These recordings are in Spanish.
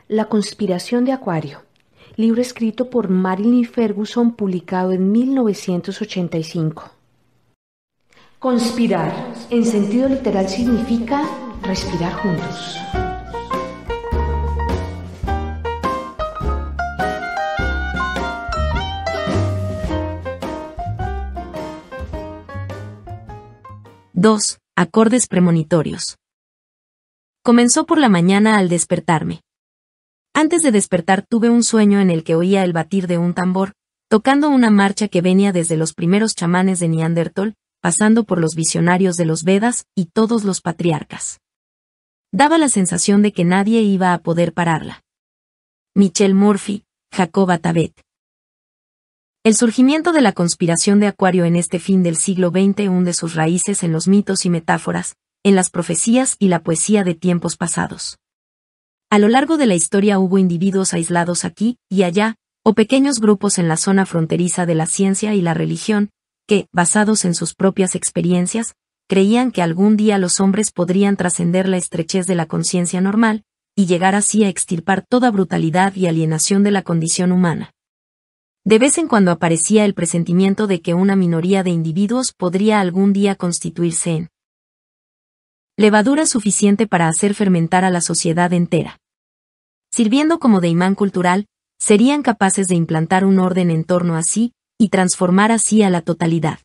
La conspiración de Acuario, libro escrito por Marilyn Ferguson, publicado en 1985. Conspirar, en sentido literal, significa respirar juntos. Dos, acordes premonitorios. Comenzó por la mañana al despertarme. Antes de despertar tuve un sueño en el que oía el batir de un tambor, tocando una marcha que venía desde los primeros chamanes de Neandertal, pasando por los visionarios de los Vedas y todos los patriarcas. Daba la sensación de que nadie iba a poder pararla. Michelle Murphy, Jacoba Tabet. El surgimiento de la conspiración de Acuario en este fin del siglo XX hunde sus raíces en los mitos y metáforas, en las profecías y la poesía de tiempos pasados. A lo largo de la historia hubo individuos aislados aquí y allá, o pequeños grupos en la zona fronteriza de la ciencia y la religión, que, basados en sus propias experiencias, creían que algún día los hombres podrían trascender la estrechez de la conciencia normal, y llegar así a extirpar toda brutalidad y alienación de la condición humana. De vez en cuando aparecía el presentimiento de que una minoría de individuos podría algún día constituirse en levadura suficiente para hacer fermentar a la sociedad entera. Sirviendo como de imán cultural, serían capaces de implantar un orden en torno a sí, y transformar así a la totalidad.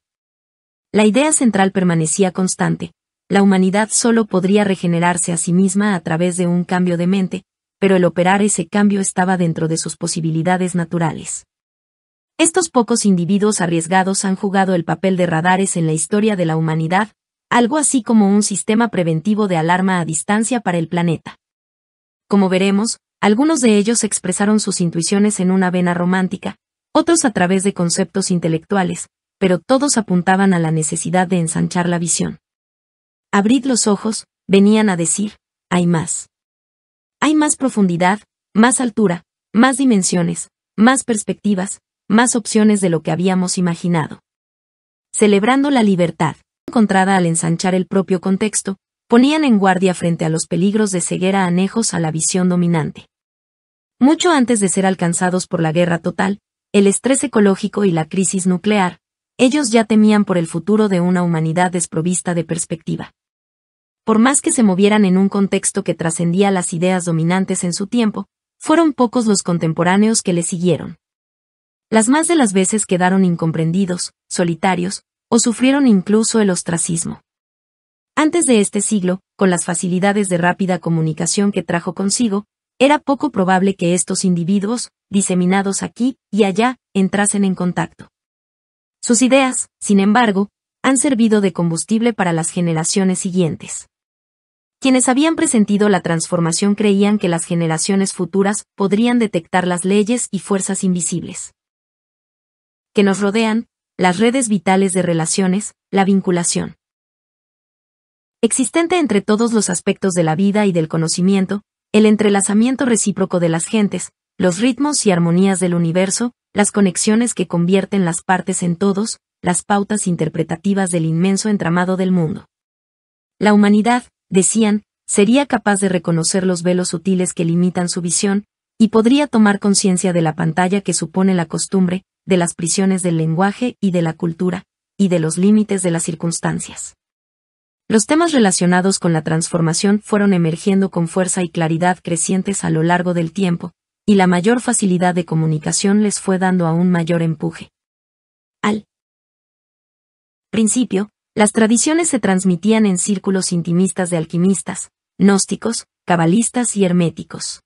La idea central permanecía constante: la humanidad solo podría regenerarse a sí misma a través de un cambio de mente, pero el operar ese cambio estaba dentro de sus posibilidades naturales. Estos pocos individuos arriesgados han jugado el papel de radares en la historia de la humanidad, algo así como un sistema preventivo de alarma a distancia para el planeta. Como veremos, algunos de ellos expresaron sus intuiciones en una vena romántica, otros a través de conceptos intelectuales, pero todos apuntaban a la necesidad de ensanchar la visión. Abrid los ojos, venían a decir, hay más. Hay más profundidad, más altura, más dimensiones, más perspectivas, más opciones de lo que habíamos imaginado. Celebrando la libertad encontrada al ensanchar el propio contexto, ponían en guardia frente a los peligros de ceguera anejos a la visión dominante. Mucho antes de ser alcanzados por la guerra total, el estrés ecológico y la crisis nuclear, ellos ya temían por el futuro de una humanidad desprovista de perspectiva. Por más que se movieran en un contexto que trascendía las ideas dominantes en su tiempo, fueron pocos los contemporáneos que le siguieron. Las más de las veces quedaron incomprendidos, solitarios, o sufrieron incluso el ostracismo. Antes de este siglo, con las facilidades de rápida comunicación que trajo consigo, era poco probable que estos individuos, diseminados aquí y allá, entrasen en contacto. Sus ideas, sin embargo, han servido de combustible para las generaciones siguientes. Quienes habían presentido la transformación creían que las generaciones futuras podrían detectar las leyes y fuerzas invisibles que nos rodean, las redes vitales de relaciones, la vinculación existente entre todos los aspectos de la vida y del conocimiento, el entrelazamiento recíproco de las gentes, los ritmos y armonías del universo, las conexiones que convierten las partes en todos, las pautas interpretativas del inmenso entramado del mundo. La humanidad, decían, sería capaz de reconocer los velos sutiles que limitan su visión, y podría tomar conciencia de la pantalla que supone la costumbre, de las prisiones del lenguaje y de la cultura, y de los límites de las circunstancias. Los temas relacionados con la transformación fueron emergiendo con fuerza y claridad crecientes a lo largo del tiempo, y la mayor facilidad de comunicación les fue dando aún mayor empuje. Al principio, las tradiciones se transmitían en círculos intimistas de alquimistas, gnósticos, cabalistas y herméticos.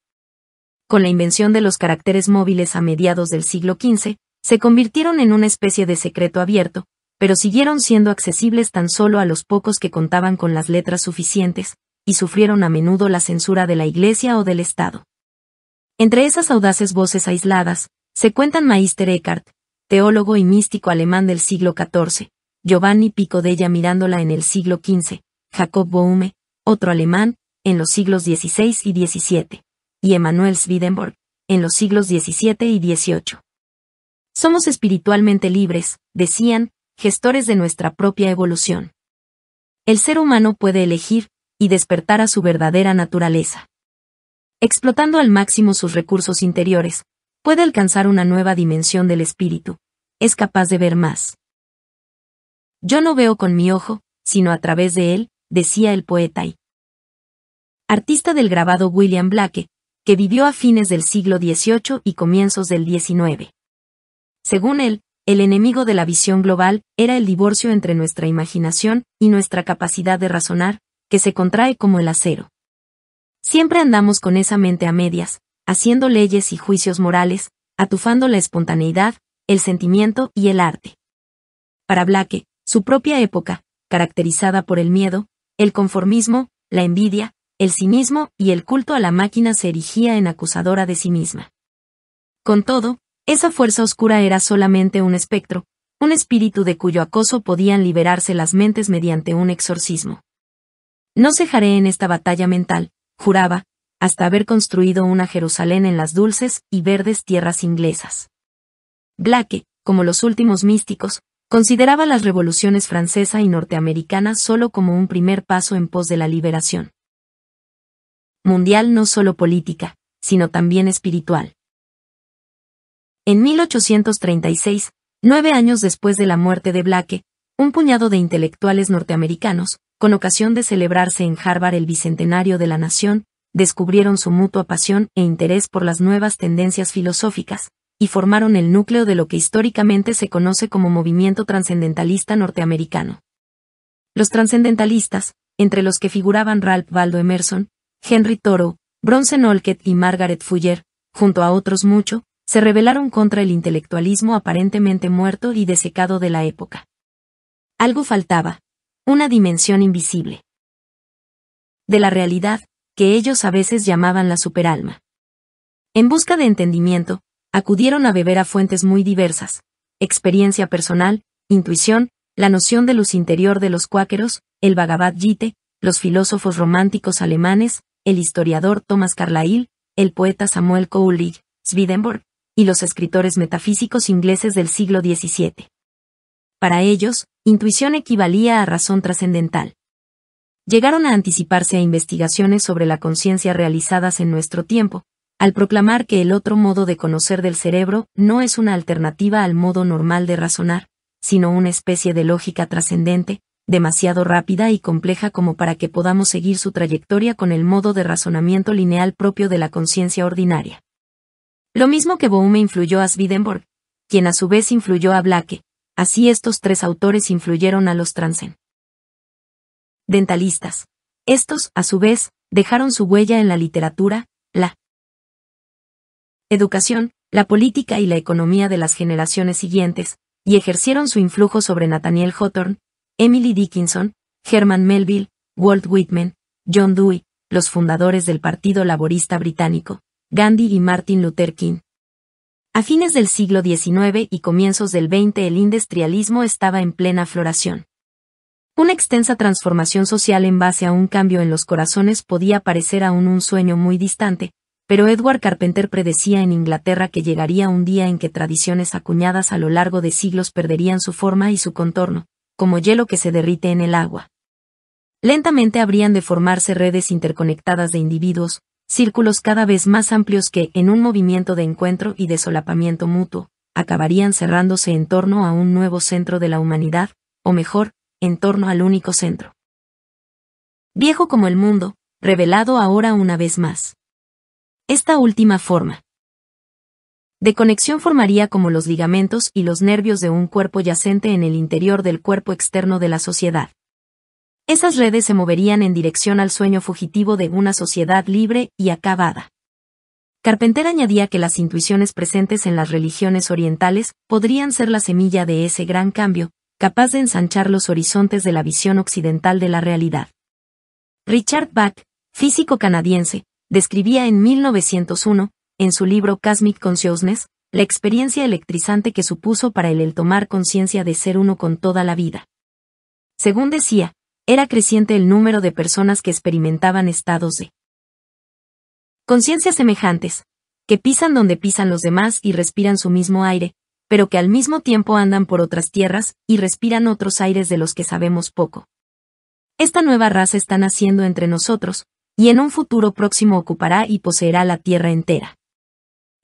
Con la invención de los caracteres móviles a mediados del siglo XV, se convirtieron en una especie de secreto abierto, pero siguieron siendo accesibles tan solo a los pocos que contaban con las letras suficientes, y sufrieron a menudo la censura de la Iglesia o del Estado. Entre esas audaces voces aisladas, se cuentan Meister Eckhart, teólogo y místico alemán del siglo XIV, Giovanni Pico della Mirandola en el siglo XV, Jacob Boehme, otro alemán, en los siglos XVI y XVII, y Emanuel Swedenborg, en los siglos XVII y XVIII. Somos espiritualmente libres, decían, gestores de nuestra propia evolución. El ser humano puede elegir, y despertar a su verdadera naturaleza. Explotando al máximo sus recursos interiores, puede alcanzar una nueva dimensión del espíritu. Es capaz de ver más. Yo no veo con mi ojo, sino a través de él, decía el poeta y artista del grabado William Blake, que vivió a fines del siglo XVIII y comienzos del XIX. Según él, el enemigo de la visión global era el divorcio entre nuestra imaginación y nuestra capacidad de razonar, que se contrae como el acero. Siempre andamos con esa mente a medias, haciendo leyes y juicios morales, atufando la espontaneidad, el sentimiento y el arte. Para Blake, su propia época, caracterizada por el miedo, el conformismo, la envidia, el cinismo y el culto a la máquina, se erigía en acusadora de sí misma. Con todo, esa fuerza oscura era solamente un espectro, un espíritu de cuyo acoso podían liberarse las mentes mediante un exorcismo. No cejaré en esta batalla mental, juraba, hasta haber construido una Jerusalén en las dulces y verdes tierras inglesas. Blake, como los últimos místicos, consideraba las revoluciones francesa y norteamericana solo como un primer paso en pos de la liberación mundial, no solo política, sino también espiritual. En 1836, 9 años después de la muerte de Blake, un puñado de intelectuales norteamericanos, con ocasión de celebrarse en Harvard el bicentenario de la nación, descubrieron su mutua pasión e interés por las nuevas tendencias filosóficas, y formaron el núcleo de lo que históricamente se conoce como movimiento trascendentalista norteamericano. Los trascendentalistas, entre los que figuraban Ralph Waldo Emerson, Henry Thoreau, Bronson Alcott y Margaret Fuller, junto a otros muchos, se rebelaron contra el intelectualismo aparentemente muerto y desecado de la época. Algo faltaba, una dimensión invisible de la realidad, que ellos a veces llamaban la superalma. En busca de entendimiento, acudieron a beber a fuentes muy diversas: experiencia personal, intuición, la noción de luz interior de los cuáqueros, el Bhagavad Gita, los filósofos románticos alemanes, el historiador Thomas Carlyle, el poeta Samuel Coleridge, Swedenborg, y los escritores metafísicos ingleses del siglo XVII. Para ellos, intuición equivalía a razón trascendental. Llegaron a anticiparse a investigaciones sobre la conciencia realizadas en nuestro tiempo, al proclamar que el otro modo de conocer del cerebro no es una alternativa al modo normal de razonar, sino una especie de lógica trascendente, demasiado rápida y compleja como para que podamos seguir su trayectoria con el modo de razonamiento lineal propio de la conciencia ordinaria. Lo mismo que Bohume influyó a Swedenborg, quien a su vez influyó a Blake, así estos tres autores influyeron a los trascendentalistas. Estos, a su vez, dejaron su huella en la literatura, la educación, la política y la economía de las generaciones siguientes, y ejercieron su influjo sobre Nathaniel Hawthorne, Emily Dickinson, Herman Melville, Walt Whitman, John Dewey, los fundadores del Partido Laborista Británico, Gandhi y Martin Luther King. A fines del siglo XIX y comienzos del XX el industrialismo estaba en plena floración. Una extensa transformación social en base a un cambio en los corazones podía parecer aún un sueño muy distante, pero Edward Carpenter predecía en Inglaterra que llegaría un día en que tradiciones acuñadas a lo largo de siglos perderían su forma y su contorno, como hielo que se derrite en el agua. Lentamente habrían de formarse redes interconectadas de individuos, círculos cada vez más amplios que, en un movimiento de encuentro y de solapamiento mutuo, acabarían cerrándose en torno a un nuevo centro de la humanidad, o mejor, en torno al único centro. Viejo como el mundo, revelado ahora una vez más. Esta última forma de conexión formaría como los ligamentos y los nervios de un cuerpo yacente en el interior del cuerpo externo de la sociedad. Esas redes se moverían en dirección al sueño fugitivo de una sociedad libre y acabada. Carpenter añadía que las intuiciones presentes en las religiones orientales podrían ser la semilla de ese gran cambio, capaz de ensanchar los horizontes de la visión occidental de la realidad. Richard Bach, físico canadiense, describía en 1901, en su libro Cosmic Consciousness, la experiencia electrizante que supuso para él el tomar conciencia de ser uno con toda la vida. Según decía, era creciente el número de personas que experimentaban estados de conciencia semejantes, que pisan donde pisan los demás y respiran su mismo aire, pero que al mismo tiempo andan por otras tierras y respiran otros aires de los que sabemos poco. Esta nueva raza está naciendo entre nosotros, y en un futuro próximo ocupará y poseerá la Tierra entera.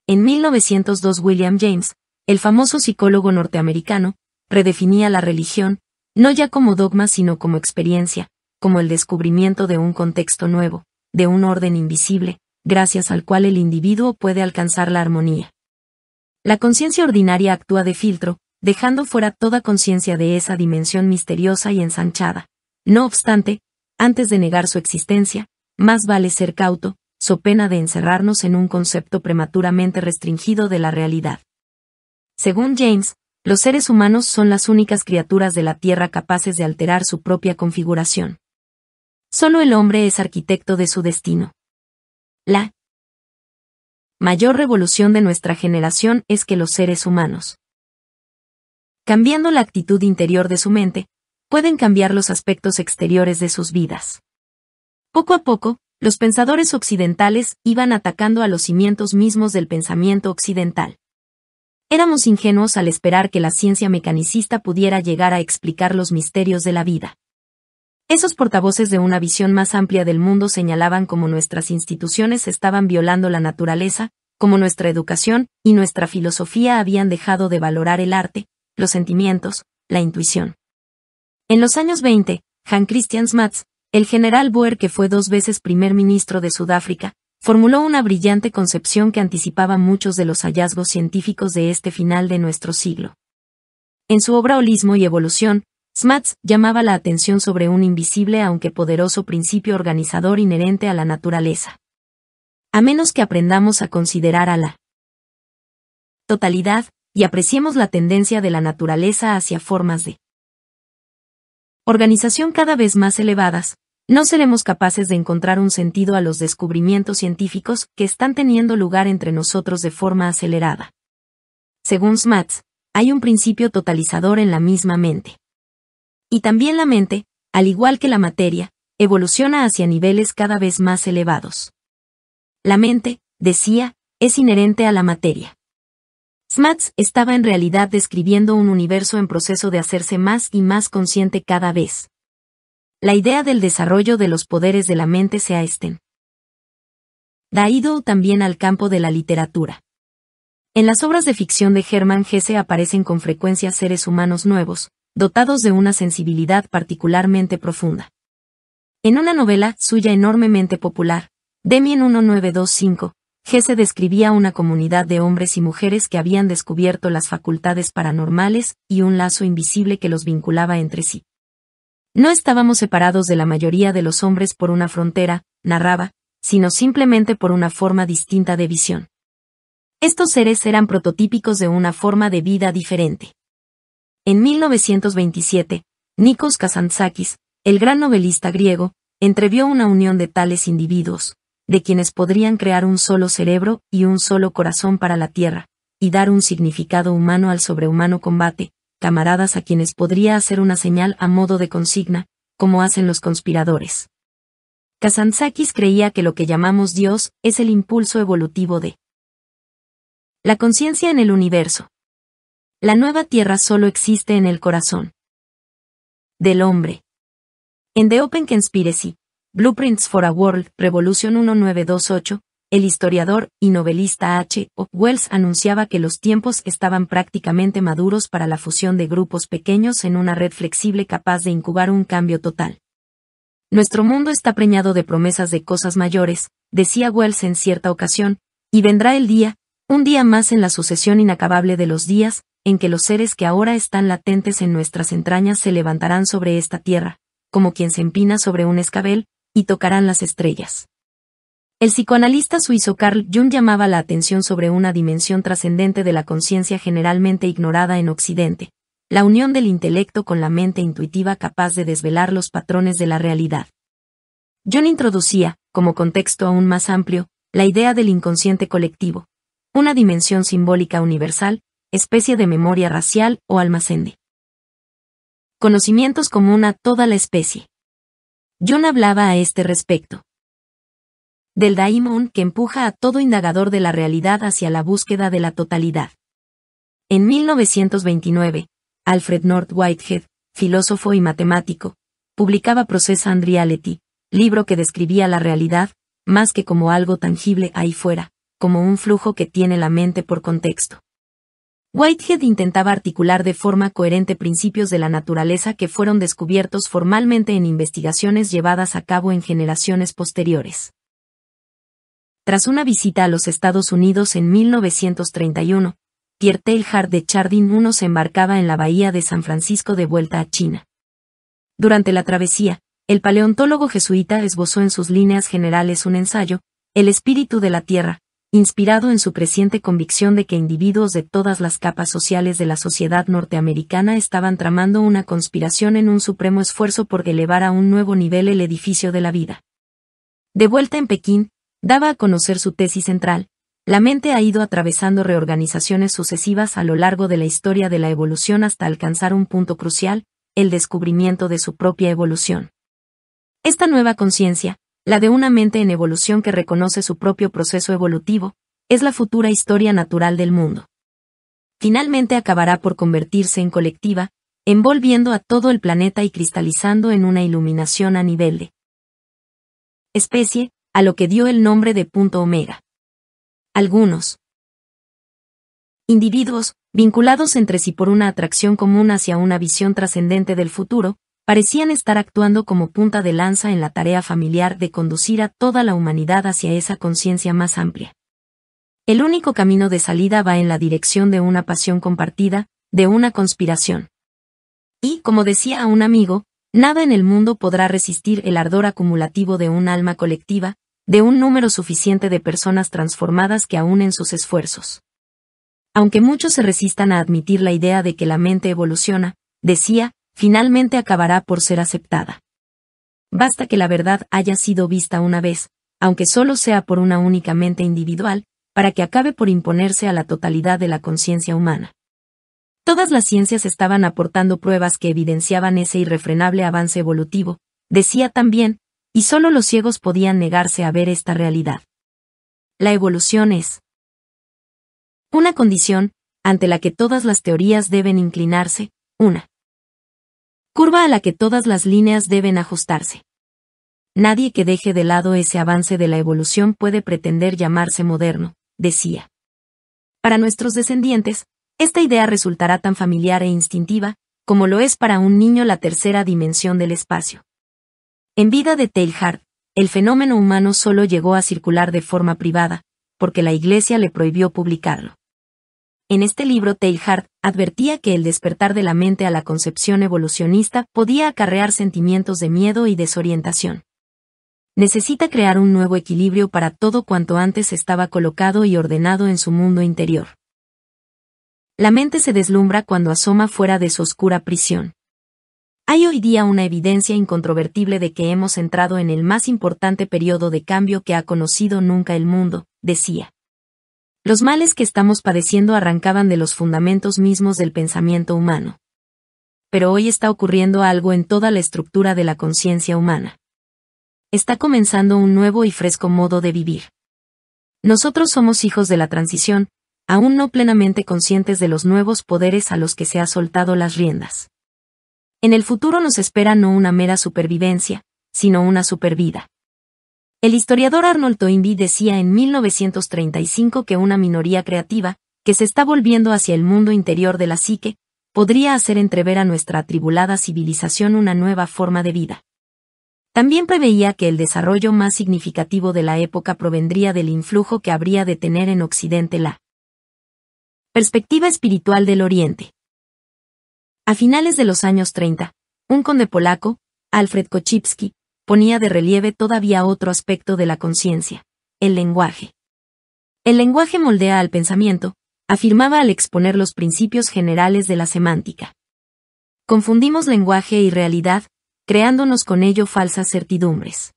En 1902 William James, el famoso psicólogo norteamericano, redefinía la religión, no ya como dogma sino como experiencia, como el descubrimiento de un contexto nuevo, de un orden invisible, gracias al cual el individuo puede alcanzar la armonía. La conciencia ordinaria actúa de filtro, dejando fuera toda conciencia de esa dimensión misteriosa y ensanchada. No obstante, antes de negar su existencia, más vale ser cauto, so pena de encerrarnos en un concepto prematuramente restringido de la realidad. Según James, los seres humanos son las únicas criaturas de la Tierra capaces de alterar su propia configuración. Solo el hombre es arquitecto de su destino. La mayor revolución de nuestra generación es que los seres humanos, cambiando la actitud interior de su mente, pueden cambiar los aspectos exteriores de sus vidas. Poco a poco, los pensadores occidentales iban atacando a los cimientos mismos del pensamiento occidental. Éramos ingenuos al esperar que la ciencia mecanicista pudiera llegar a explicar los misterios de la vida. Esos portavoces de una visión más amplia del mundo señalaban cómo nuestras instituciones estaban violando la naturaleza, cómo nuestra educación y nuestra filosofía habían dejado de valorar el arte, los sentimientos, la intuición. En los años 20, Hans Christian Smuts, el general Boer que fue 2 veces primer ministro de Sudáfrica, formuló una brillante concepción que anticipaba muchos de los hallazgos científicos de este final de nuestro siglo. En su obra Holismo y Evolución, Smuts llamaba la atención sobre un invisible aunque poderoso principio organizador inherente a la naturaleza. A menos que aprendamos a considerar a la totalidad, y apreciemos la tendencia de la naturaleza hacia formas de organización cada vez más elevadas, no seremos capaces de encontrar un sentido a los descubrimientos científicos que están teniendo lugar entre nosotros de forma acelerada. Según Smuts, hay un principio totalizador en la misma mente. Y también la mente, al igual que la materia, evoluciona hacia niveles cada vez más elevados. La mente, decía, es inherente a la materia. Smuts estaba en realidad describiendo un universo en proceso de hacerse más y más consciente cada vez. La idea del desarrollo de los poderes de la mente se ha traído también al campo de la literatura. En las obras de ficción de Hermann Hesse aparecen con frecuencia seres humanos nuevos, dotados de una sensibilidad particularmente profunda. En una novela suya enormemente popular, Demien 1925, Hesse describía una comunidad de hombres y mujeres que habían descubierto las facultades paranormales y un lazo invisible que los vinculaba entre sí. No estábamos separados de la mayoría de los hombres por una frontera, narraba, sino simplemente por una forma distinta de visión. Estos seres eran prototípicos de una forma de vida diferente. En 1927, Nikos Kazantzakis, el gran novelista griego, entrevió una unión de tales individuos, de quienes podrían crear un solo cerebro y un solo corazón para la Tierra, y dar un significado humano al sobrehumano combate, camaradas a quienes podría hacer una señal a modo de consigna, como hacen los conspiradores. Kazantzakis creía que lo que llamamos Dios es el impulso evolutivo de la conciencia en el universo. La nueva Tierra solo existe en el corazón del hombre. En The Open Conspiracy, Blueprints for a World Revolution 1928, el historiador y novelista H. O. Wells anunciaba que los tiempos estaban prácticamente maduros para la fusión de grupos pequeños en una red flexible capaz de incubar un cambio total. Nuestro mundo está preñado de promesas de cosas mayores, decía Wells en cierta ocasión, y vendrá el día, un día más en la sucesión inacabable de los días, en que los seres que ahora están latentes en nuestras entrañas se levantarán sobre esta tierra, como quien se empina sobre un escabel, y tocarán las estrellas. El psicoanalista suizo Carl Jung llamaba la atención sobre una dimensión trascendente de la conciencia generalmente ignorada en Occidente, la unión del intelecto con la mente intuitiva capaz de desvelar los patrones de la realidad. Jung introducía, como contexto aún más amplio, la idea del inconsciente colectivo, una dimensión simbólica universal, especie de memoria racial o almacén de conocimientos común a toda la especie. Jung hablaba a este respecto del daimon que empuja a todo indagador de la realidad hacia la búsqueda de la totalidad. En 1929, Alfred North Whitehead, filósofo y matemático, publicaba Process and Reality, libro que describía la realidad, más que como algo tangible ahí fuera, como un flujo que tiene la mente por contexto. Whitehead intentaba articular de forma coherente principios de la naturaleza que fueron descubiertos formalmente en investigaciones llevadas a cabo en generaciones posteriores. Tras una visita a los Estados Unidos en 1931, Pierre Teilhard de Chardin I se embarcaba en la bahía de San Francisco de vuelta a China. Durante la travesía, el paleontólogo jesuita esbozó en sus líneas generales un ensayo, El espíritu de la Tierra, inspirado en su creciente convicción de que individuos de todas las capas sociales de la sociedad norteamericana estaban tramando una conspiración en un supremo esfuerzo por elevar a un nuevo nivel el edificio de la vida. De vuelta en Pekín, daba a conocer su tesis central: la mente ha ido atravesando reorganizaciones sucesivas a lo largo de la historia de la evolución hasta alcanzar un punto crucial, el descubrimiento de su propia evolución. Esta nueva conciencia, la de una mente en evolución que reconoce su propio proceso evolutivo, es la futura historia natural del mundo. Finalmente acabará por convertirse en colectiva, envolviendo a todo el planeta y cristalizando en una iluminación a nivel de especie, a lo que dio el nombre de punto omega. Algunos individuos, vinculados entre sí por una atracción común hacia una visión trascendente del futuro, parecían estar actuando como punta de lanza en la tarea familiar de conducir a toda la humanidad hacia esa conciencia más amplia. El único camino de salida va en la dirección de una pasión compartida, de una conspiración. Y, como decía a un amigo, nada en el mundo podrá resistir el ardor acumulativo de un alma colectiva, de un número suficiente de personas transformadas que aúnen sus esfuerzos. Aunque muchos se resistan a admitir la idea de que la mente evoluciona, decía, finalmente acabará por ser aceptada. Basta que la verdad haya sido vista una vez, aunque solo sea por una única mente individual, para que acabe por imponerse a la totalidad de la conciencia humana. Todas las ciencias estaban aportando pruebas que evidenciaban ese irrefrenable avance evolutivo, decía también, y solo los ciegos podían negarse a ver esta realidad. La evolución es una condición, ante la que todas las teorías deben inclinarse, una curva a la que todas las líneas deben ajustarse. Nadie que deje de lado ese avance de la evolución puede pretender llamarse moderno, decía. Para nuestros descendientes, esta idea resultará tan familiar e instintiva, como lo es para un niño la tercera dimensión del espacio. En vida de Teilhard, el fenómeno humano solo llegó a circular de forma privada, porque la Iglesia le prohibió publicarlo. En este libro Teilhard advertía que el despertar de la mente a la concepción evolucionista podía acarrear sentimientos de miedo y desorientación. Necesita crear un nuevo equilibrio para todo cuanto antes estaba colocado y ordenado en su mundo interior. La mente se deslumbra cuando asoma fuera de su oscura prisión. Hay hoy día una evidencia incontrovertible de que hemos entrado en el más importante periodo de cambio que ha conocido nunca el mundo, decía. Los males que estamos padeciendo arrancaban de los fundamentos mismos del pensamiento humano. Pero hoy está ocurriendo algo en toda la estructura de la conciencia humana. Está comenzando un nuevo y fresco modo de vivir. Nosotros somos hijos de la transición, aún no plenamente conscientes de los nuevos poderes a los que se ha soltado las riendas. En el futuro nos espera no una mera supervivencia, sino una supervida. El historiador Arnold Toynbee decía en 1935 que una minoría creativa, que se está volviendo hacia el mundo interior de la psique, podría hacer entrever a nuestra atribulada civilización una nueva forma de vida. También preveía que el desarrollo más significativo de la época provendría del influjo que habría de tener en Occidente la perspectiva espiritual del Oriente. A finales de los años 30, un conde polaco, Alfred Korzybski, ponía de relieve todavía otro aspecto de la conciencia: el lenguaje. El lenguaje moldea al pensamiento, afirmaba al exponer los principios generales de la semántica. Confundimos lenguaje y realidad, creándonos con ello falsas certidumbres.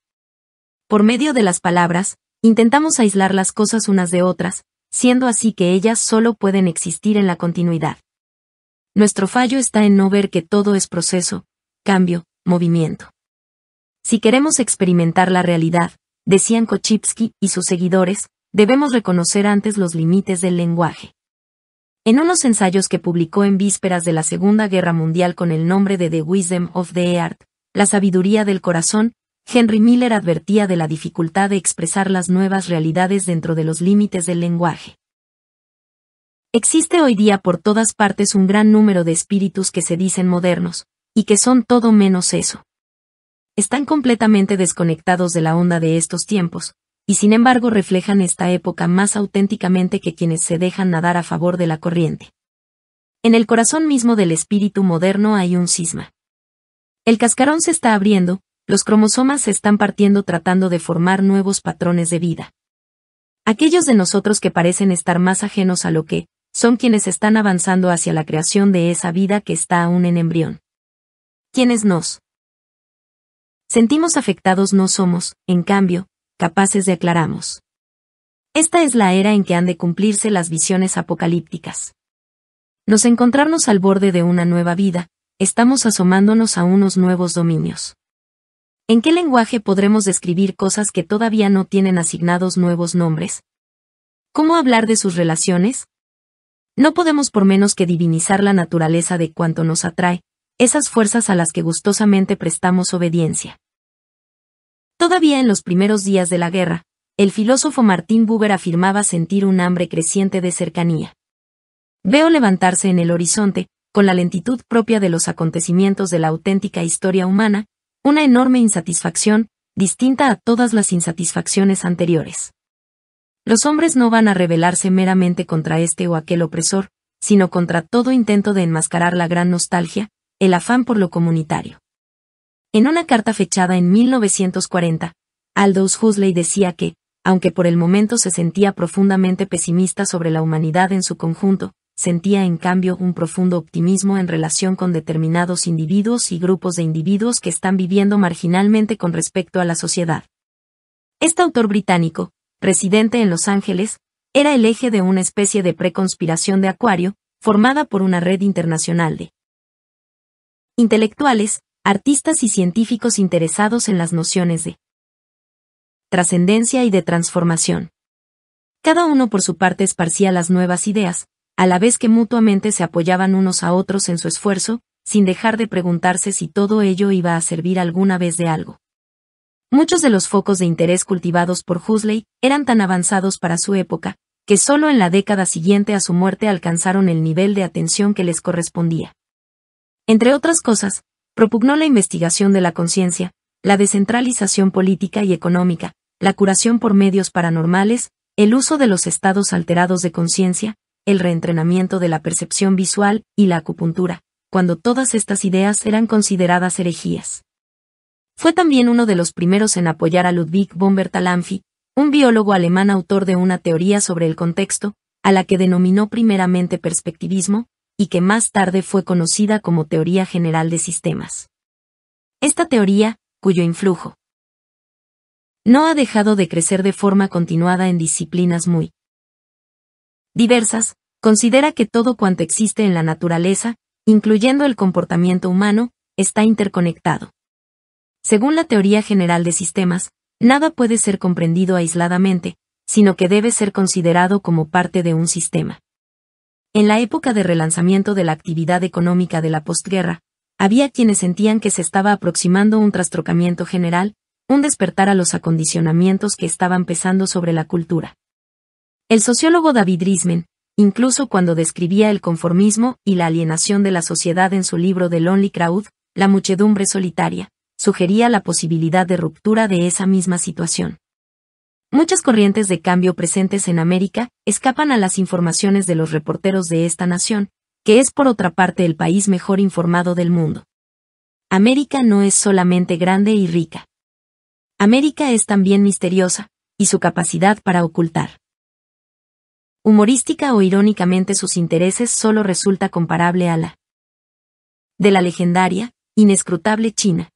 Por medio de las palabras, intentamos aislar las cosas unas de otras, siendo así que ellas solo pueden existir en la continuidad. Nuestro fallo está en no ver que todo es proceso, cambio, movimiento. Si queremos experimentar la realidad, decían Korzybski y sus seguidores, debemos reconocer antes los límites del lenguaje. En unos ensayos que publicó en vísperas de la Segunda Guerra Mundial con el nombre de The Wisdom of the Heart, la sabiduría del corazón, Henry Miller advertía de la dificultad de expresar las nuevas realidades dentro de los límites del lenguaje. Existe hoy día por todas partes un gran número de espíritus que se dicen modernos, y que son todo menos eso. Están completamente desconectados de la onda de estos tiempos, y sin embargo reflejan esta época más auténticamente que quienes se dejan nadar a favor de la corriente. En el corazón mismo del espíritu moderno hay un cisma. El cascarón se está abriendo, los cromosomas se están partiendo tratando de formar nuevos patrones de vida. Aquellos de nosotros que parecen estar más ajenos a lo que, son quienes están avanzando hacia la creación de esa vida que está aún en embrión. Quienes nos sentimos afectados no somos, en cambio, capaces de aclaramos. Esta es la era en que han de cumplirse las visiones apocalípticas. Nos encontrarnos al borde de una nueva vida, estamos asomándonos a unos nuevos dominios. ¿En qué lenguaje podremos describir cosas que todavía no tienen asignados nuevos nombres? ¿Cómo hablar de sus relaciones? No podemos por menos que divinizar la naturaleza de cuanto nos atrae, esas fuerzas a las que gustosamente prestamos obediencia. Todavía en los primeros días de la guerra, el filósofo Martin Buber afirmaba sentir un hambre creciente de cercanía. Veo levantarse en el horizonte, con la lentitud propia de los acontecimientos de la auténtica historia humana, una enorme insatisfacción, distinta a todas las insatisfacciones anteriores. Los hombres no van a rebelarse meramente contra este o aquel opresor, sino contra todo intento de enmascarar la gran nostalgia, el afán por lo comunitario. En una carta fechada en 1940, Aldous Huxley decía que, aunque por el momento se sentía profundamente pesimista sobre la humanidad en su conjunto, sentía en cambio un profundo optimismo en relación con determinados individuos y grupos de individuos que están viviendo marginalmente con respecto a la sociedad. Este autor británico, residente en Los Ángeles, era el eje de una especie de preconspiración de Acuario, formada por una red internacional de intelectuales, artistas y científicos interesados en las nociones de trascendencia y de transformación. Cada uno por su parte esparcía las nuevas ideas, a la vez que mutuamente se apoyaban unos a otros en su esfuerzo, sin dejar de preguntarse si todo ello iba a servir alguna vez de algo. Muchos de los focos de interés cultivados por Huxley eran tan avanzados para su época, que solo en la década siguiente a su muerte alcanzaron el nivel de atención que les correspondía. Entre otras cosas, propugnó la investigación de la conciencia, la descentralización política y económica, la curación por medios paranormales, el uso de los estados alterados de conciencia, el reentrenamiento de la percepción visual y la acupuntura, cuando todas estas ideas eran consideradas herejías. Fue también uno de los primeros en apoyar a Ludwig von Bertalanffy, un biólogo alemán autor de una teoría sobre el contexto, a la que denominó primeramente perspectivismo, y que más tarde fue conocida como teoría general de sistemas. Esta teoría, cuyo influjo no ha dejado de crecer de forma continuada en disciplinas muy diversas, considera que todo cuanto existe en la naturaleza, incluyendo el comportamiento humano, está interconectado. Según la teoría general de sistemas, nada puede ser comprendido aisladamente, sino que debe ser considerado como parte de un sistema. En la época de relanzamiento de la actividad económica de la postguerra, había quienes sentían que se estaba aproximando un trastrocamiento general, un despertar a los acondicionamientos que estaban pesando sobre la cultura. El sociólogo David Riesman, incluso cuando describía el conformismo y la alienación de la sociedad en su libro The Lonely Crowd, La muchedumbre solitaria, sugería la posibilidad de ruptura de esa misma situación. Muchas corrientes de cambio presentes en América escapan a las informaciones de los reporteros de esta nación, que es por otra parte el país mejor informado del mundo. América no es solamente grande y rica. América es también misteriosa, y su capacidad para ocultar humorística o irónicamente sus intereses solo resulta comparable a la de la legendaria, inescrutable China.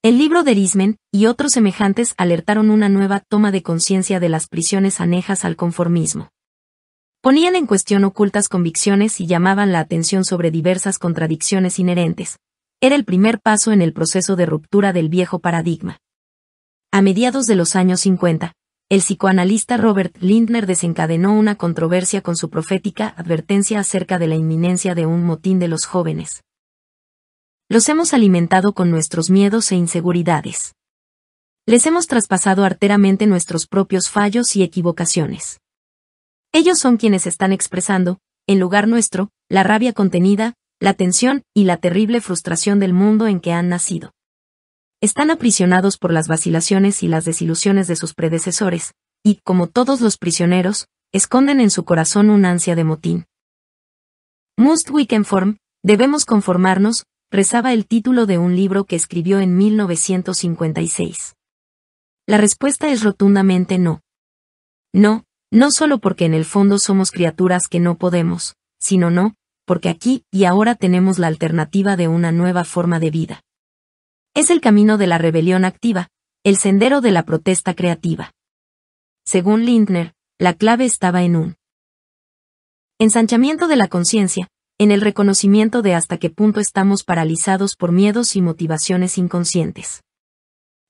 El libro de Riesman y otros semejantes alertaron una nueva toma de conciencia de las prisiones anejas al conformismo. Ponían en cuestión ocultas convicciones y llamaban la atención sobre diversas contradicciones inherentes. Era el primer paso en el proceso de ruptura del viejo paradigma. A mediados de los años 50, el psicoanalista Robert Lindner desencadenó una controversia con su profética advertencia acerca de la inminencia de un motín de los jóvenes. Los hemos alimentado con nuestros miedos e inseguridades. Les hemos traspasado arteramente nuestros propios fallos y equivocaciones. Ellos son quienes están expresando, en lugar nuestro, la rabia contenida, la tensión y la terrible frustración del mundo en que han nacido. Están aprisionados por las vacilaciones y las desilusiones de sus predecesores, y, como todos los prisioneros, esconden en su corazón un ansia de motín. Must we conform, debemos conformarnos, rezaba el título de un libro que escribió en 1956. La respuesta es rotundamente no. No, no solo porque en el fondo somos criaturas que no podemos, sino no, porque aquí y ahora tenemos la alternativa de una nueva forma de vida. Es el camino de la rebelión activa, el sendero de la protesta creativa. Según Lindner, la clave estaba en un ensanchamiento de la conciencia, en el reconocimiento de hasta qué punto estamos paralizados por miedos y motivaciones inconscientes.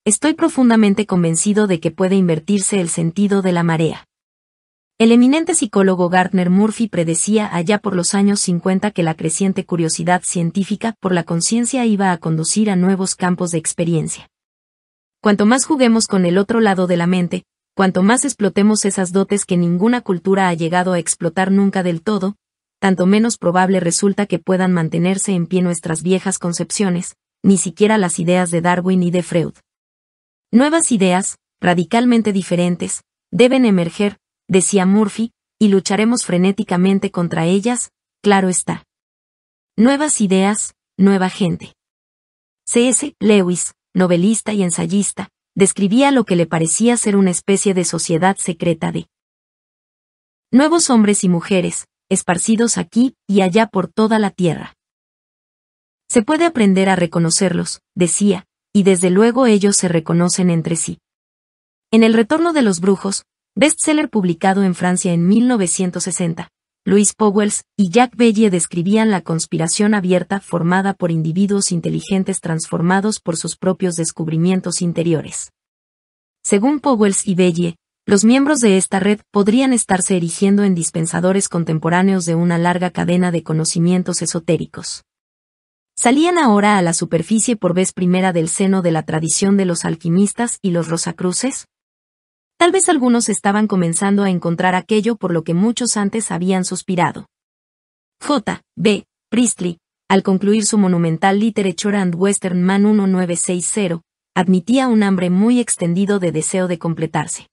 Estoy profundamente convencido de que puede invertirse el sentido de la marea. El eminente psicólogo Gardner Murphy predecía allá por los años 50 que la creciente curiosidad científica por la conciencia iba a conducir a nuevos campos de experiencia. Cuanto más juguemos con el otro lado de la mente, cuanto más explotemos esas dotes que ninguna cultura ha llegado a explotar nunca del todo, tanto menos probable resulta que puedan mantenerse en pie nuestras viejas concepciones, ni siquiera las ideas de Darwin y de Freud. Nuevas ideas, radicalmente diferentes, deben emerger, decía Murphy, y lucharemos frenéticamente contra ellas, claro está. Nuevas ideas, nueva gente. C.S. Lewis, novelista y ensayista, describía lo que le parecía ser una especie de sociedad secreta de nuevos hombres y mujeres, esparcidos aquí y allá por toda la tierra. Se puede aprender a reconocerlos, decía, y desde luego ellos se reconocen entre sí. En El retorno de los brujos, bestseller publicado en Francia en 1960, Louis Pauwels y Jacques Vallée describían la conspiración abierta formada por individuos inteligentes transformados por sus propios descubrimientos interiores. Según Pauwels y Vallée, los miembros de esta red podrían estarse erigiendo en dispensadores contemporáneos de una larga cadena de conocimientos esotéricos. Salían ahora a la superficie por vez primera del seno de la tradición de los alquimistas y los rosacruces. Tal vez algunos estaban comenzando a encontrar aquello por lo que muchos antes habían suspirado. J. B. Priestley, al concluir su monumental Literature and Western Man 1960, admitía un hambre muy extendido de deseo de completarse.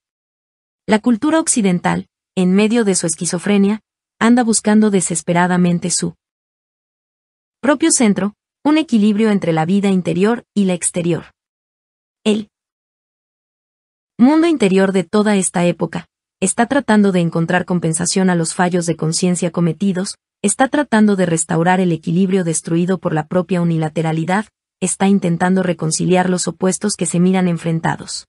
La cultura occidental, en medio de su esquizofrenia, anda buscando desesperadamente su propio centro, un equilibrio entre la vida interior y la exterior. El mundo interior de toda esta época está tratando de encontrar compensación a los fallos de conciencia cometidos, está tratando de restaurar el equilibrio destruido por la propia unilateralidad, está intentando reconciliar los opuestos que se miran enfrentados.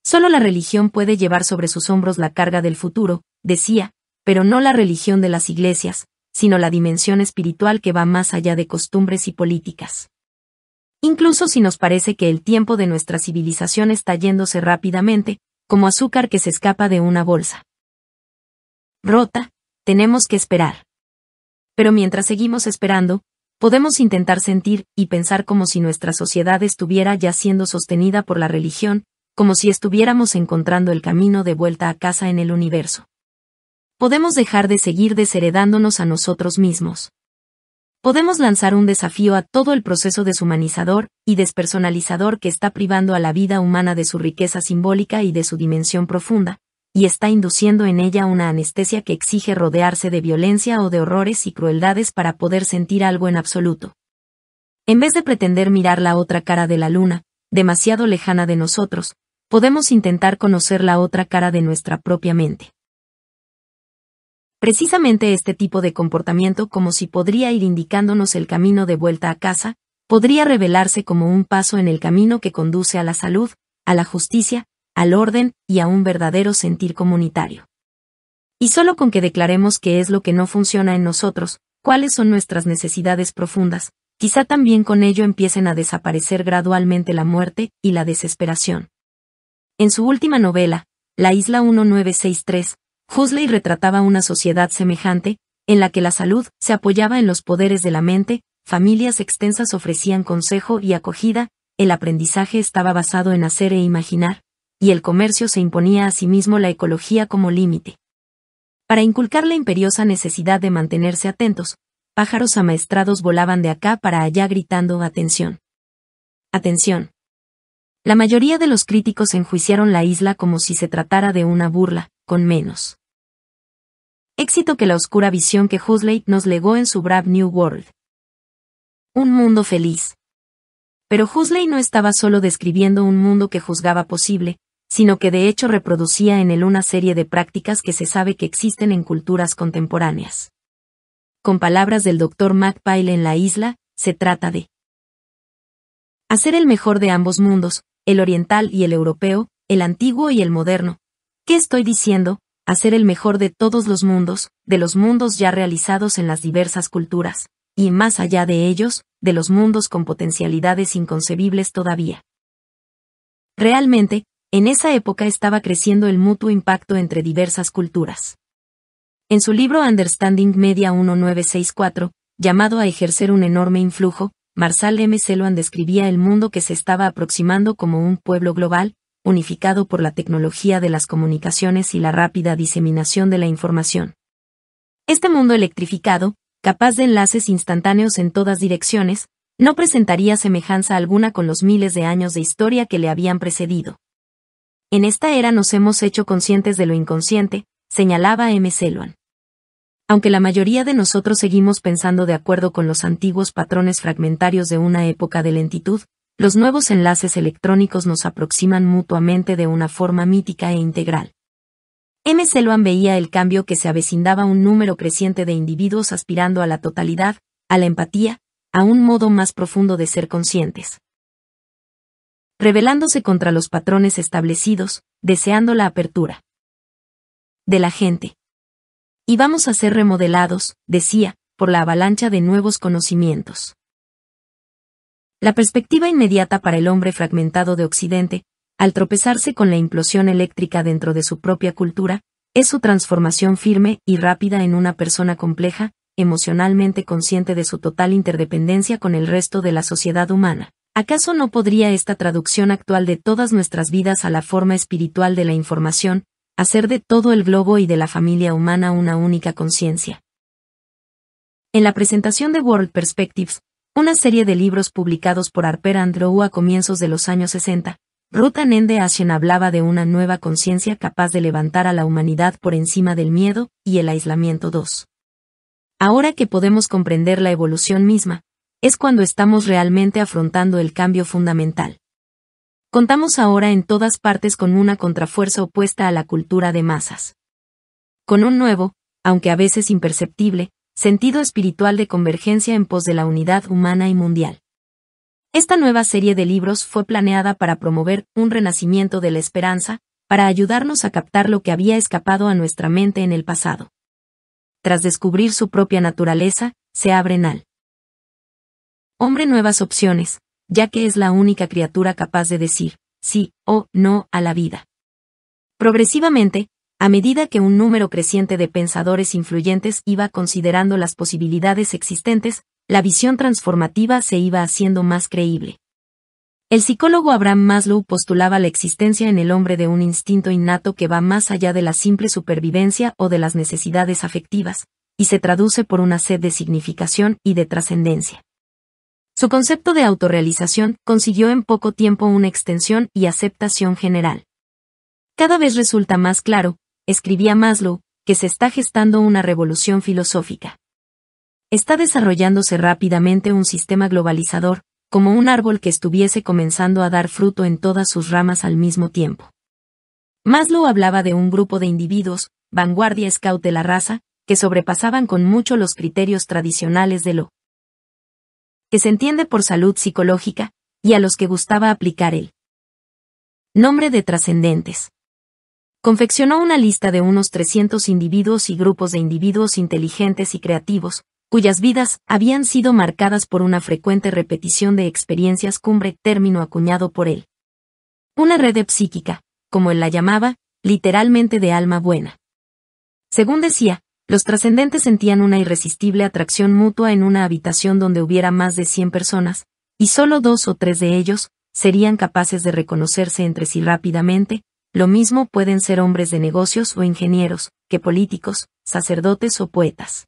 Solo la religión puede llevar sobre sus hombros la carga del futuro, decía, pero no la religión de las iglesias, sino la dimensión espiritual que va más allá de costumbres y políticas. Incluso si nos parece que el tiempo de nuestra civilización está yéndose rápidamente, como azúcar que se escapa de una bolsa rota, tenemos que esperar. Pero mientras seguimos esperando, podemos intentar sentir y pensar como si nuestra sociedad estuviera ya siendo sostenida por la religión, como si estuviéramos encontrando el camino de vuelta a casa en el universo. Podemos dejar de seguir desheredándonos a nosotros mismos. Podemos lanzar un desafío a todo el proceso deshumanizador y despersonalizador que está privando a la vida humana de su riqueza simbólica y de su dimensión profunda, y está induciendo en ella una anestesia que exige rodearse de violencia o de horrores y crueldades para poder sentir algo en absoluto. En vez de pretender mirar la otra cara de la luna, demasiado lejana de nosotros, podemos intentar conocer la otra cara de nuestra propia mente. Precisamente este tipo de comportamiento, como si podría ir indicándonos el camino de vuelta a casa, podría revelarse como un paso en el camino que conduce a la salud, a la justicia, al orden y a un verdadero sentir comunitario. Y solo con que declaremos qué es lo que no funciona en nosotros, cuáles son nuestras necesidades profundas, quizá también con ello empiecen a desaparecer gradualmente la muerte y la desesperación. En su última novela, La isla 1963, Huxley retrataba una sociedad semejante, en la que la salud se apoyaba en los poderes de la mente, familias extensas ofrecían consejo y acogida, el aprendizaje estaba basado en hacer e imaginar, y el comercio se imponía a sí mismo la ecología como límite. Para inculcar la imperiosa necesidad de mantenerse atentos, pájaros amaestrados volaban de acá para allá gritando «atención». «Atención». La mayoría de los críticos enjuiciaron la isla como si se tratara de una burla, con menos éxito que la oscura visión que Huxley nos legó en su Brave New World. Un mundo feliz. Pero Huxley no estaba solo describiendo un mundo que juzgaba posible, sino que de hecho reproducía en él una serie de prácticas que se sabe que existen en culturas contemporáneas. Con palabras del Dr. McPhail en la isla, se trata de hacer el mejor de ambos mundos, el oriental y el europeo, el antiguo y el moderno. ¿Qué estoy diciendo? Hacer el mejor de todos los mundos, de los mundos ya realizados en las diversas culturas, y más allá de ellos, de los mundos con potencialidades inconcebibles todavía. Realmente, en esa época estaba creciendo el mutuo impacto entre diversas culturas. En su libro Understanding Media 1964, llamado a ejercer un enorme influjo, Marshall M. Selwyn describía el mundo que se estaba aproximando como un pueblo global, unificado por la tecnología de las comunicaciones y la rápida diseminación de la información. Este mundo electrificado, capaz de enlaces instantáneos en todas direcciones, no presentaría semejanza alguna con los miles de años de historia que le habían precedido. En esta era nos hemos hecho conscientes de lo inconsciente, señalaba M. Selwyn. Aunque la mayoría de nosotros seguimos pensando de acuerdo con los antiguos patrones fragmentarios de una época de lentitud, los nuevos enlaces electrónicos nos aproximan mutuamente de una forma mítica e integral. M. Selwyn veía el cambio que se avecindaba un número creciente de individuos aspirando a la totalidad, a la empatía, a un modo más profundo de ser conscientes. Rebelándose contra los patrones establecidos, deseando la apertura de la gente. Y vamos a ser remodelados, decía, por la avalancha de nuevos conocimientos. La perspectiva inmediata para el hombre fragmentado de Occidente, al tropezarse con la implosión eléctrica dentro de su propia cultura, es su transformación firme y rápida en una persona compleja, emocionalmente consciente de su total interdependencia con el resto de la sociedad humana. ¿Acaso no podría esta traducción actual de todas nuestras vidas a la forma espiritual de la información, hacer de todo el globo y de la familia humana una única conciencia? En la presentación de World Perspectives, una serie de libros publicados por Harper and Row a comienzos de los años 60, Ruth Ann de Ashen hablaba de una nueva conciencia capaz de levantar a la humanidad por encima del miedo y el aislamiento. 2. Ahora que podemos comprender la evolución misma, es cuando estamos realmente afrontando el cambio fundamental. Contamos ahora en todas partes con una contrafuerza opuesta a la cultura de masas. Con un nuevo, aunque a veces imperceptible, sentido espiritual de convergencia en pos de la unidad humana y mundial. Esta nueva serie de libros fue planeada para promover un renacimiento de la esperanza, para ayudarnos a captar lo que había escapado a nuestra mente en el pasado. Tras descubrir su propia naturaleza, se abren al hombre nuevas opciones, ya que es la única criatura capaz de decir sí o no a la vida. Progresivamente, a medida que un número creciente de pensadores influyentes iba considerando las posibilidades existentes, la visión transformativa se iba haciendo más creíble. El psicólogo Abraham Maslow postulaba la existencia en el hombre de un instinto innato que va más allá de la simple supervivencia o de las necesidades afectivas, y se traduce por una sed de significación y de trascendencia. Su concepto de autorrealización consiguió en poco tiempo una extensión y aceptación general. Cada vez resulta más claro, escribía Maslow, que se está gestando una revolución filosófica. Está desarrollándose rápidamente un sistema globalizador, como un árbol que estuviese comenzando a dar fruto en todas sus ramas al mismo tiempo. Maslow hablaba de un grupo de individuos, vanguardia scout de la raza, que sobrepasaban con mucho los criterios tradicionales de lo que se entiende por salud psicológica, y a los que gustaba aplicar el nombre de trascendentes. Confeccionó una lista de unos 300 individuos y grupos de individuos inteligentes y creativos, cuyas vidas habían sido marcadas por una frecuente repetición de experiencias cumbre, término acuñado por él. Una red psíquica, como él la llamaba, literalmente de alma buena. Según decía, los trascendentes sentían una irresistible atracción mutua en una habitación donde hubiera más de 100 personas, y solo 2 o 3 de ellos, serían capaces de reconocerse entre sí rápidamente, lo mismo pueden ser hombres de negocios o ingenieros, que políticos, sacerdotes o poetas.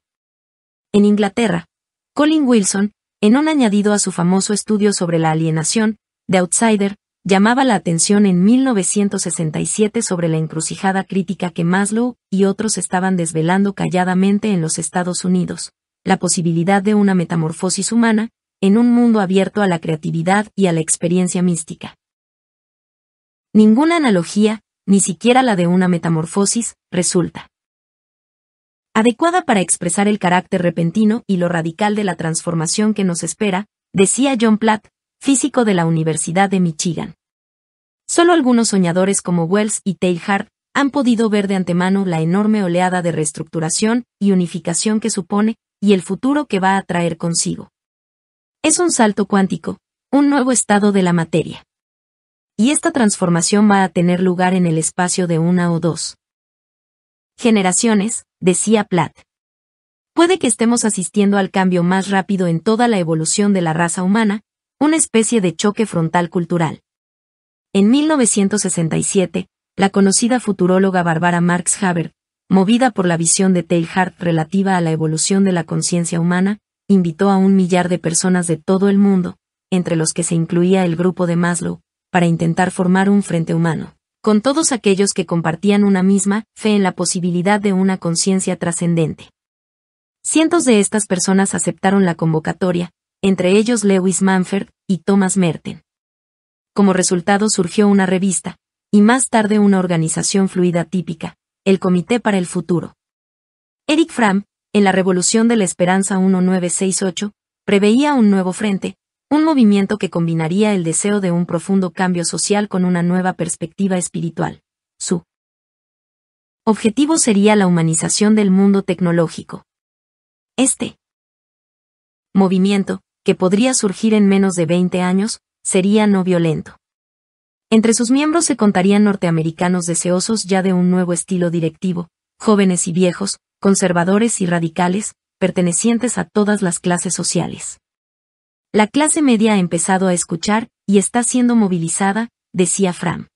En Inglaterra, Colin Wilson, en un añadido a su famoso estudio sobre la alienación, The Outsider, llamaba la atención en 1967 sobre la encrucijada crítica que Maslow y otros estaban desvelando calladamente en los Estados Unidos, la posibilidad de una metamorfosis humana, en un mundo abierto a la creatividad y a la experiencia mística. Ninguna analogía, ni siquiera la de una metamorfosis, resulta adecuada para expresar el carácter repentino y lo radical de la transformación que nos espera, decía John Platt, físico de la Universidad de Michigan. Solo algunos soñadores como Wells y Teilhard han podido ver de antemano la enorme oleada de reestructuración y unificación que supone y el futuro que va a traer consigo. Es un salto cuántico, un nuevo estado de la materia. Y esta transformación va a tener lugar en el espacio de 1 o 2 generaciones, decía Platt. Puede que estemos asistiendo al cambio más rápido en toda la evolución de la raza humana, una especie de choque frontal cultural. En 1967, la conocida futuróloga Barbara Marx Haber, movida por la visión de Teilhard relativa a la evolución de la conciencia humana, invitó a 1 millar de personas de todo el mundo, entre los que se incluía el grupo de Maslow, para intentar formar un frente humano, con todos aquellos que compartían una misma fe en la posibilidad de una conciencia trascendente. Cientos de estas personas aceptaron la convocatoria, entre ellos Lewis Mumford y Thomas Merton. Como resultado surgió una revista, y más tarde una organización fluida típica, el Comité para el Futuro. Eric Fromm, en la Revolución de la Esperanza 1968, preveía un nuevo frente, un movimiento que combinaría el deseo de un profundo cambio social con una nueva perspectiva espiritual. Su objetivo sería la humanización del mundo tecnológico. Este movimiento, que podría surgir en menos de 20 años, sería no violento. Entre sus miembros se contarían norteamericanos deseosos ya de un nuevo estilo directivo, jóvenes y viejos, conservadores y radicales, pertenecientes a todas las clases sociales. La clase media ha empezado a escuchar y está siendo movilizada, decía Fromm.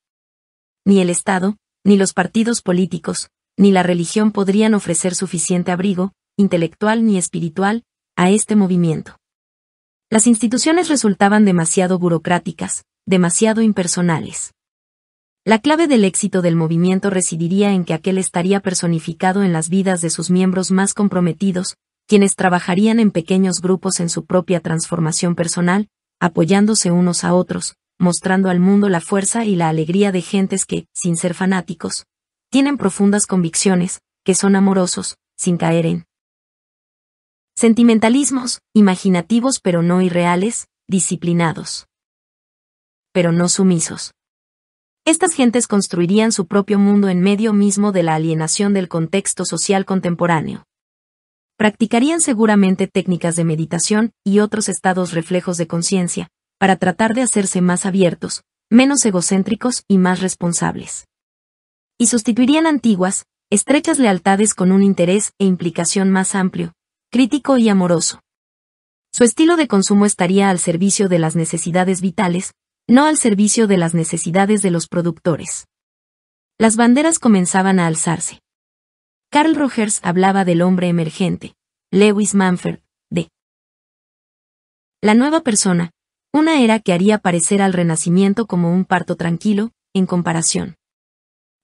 Ni el Estado, ni los partidos políticos, ni la religión podrían ofrecer suficiente abrigo, intelectual ni espiritual, a este movimiento. Las instituciones resultaban demasiado burocráticas, demasiado impersonales. La clave del éxito del movimiento residiría en que aquel estaría personificado en las vidas de sus miembros más comprometidos, quienes trabajarían en pequeños grupos en su propia transformación personal, apoyándose unos a otros, mostrando al mundo la fuerza y la alegría de gentes que, sin ser fanáticos, tienen profundas convicciones, que son amorosos, sin caer en sentimentalismos, imaginativos pero no irreales, disciplinados, pero no sumisos. Estas gentes construirían su propio mundo en medio mismo de la alienación del contexto social contemporáneo. Practicarían seguramente técnicas de meditación y otros estados reflejos de conciencia, para tratar de hacerse más abiertos, menos egocéntricos y más responsables. Y sustituirían antiguas, estrechas lealtades con un interés e implicación más amplio, crítico y amoroso. Su estilo de consumo estaría al servicio de las necesidades vitales, no al servicio de las necesidades de los productores. Las banderas comenzaban a alzarse. Carl Rogers hablaba del hombre emergente, Lewis Mumford, de la nueva persona, una era que haría parecer al Renacimiento como un parto tranquilo, en comparación.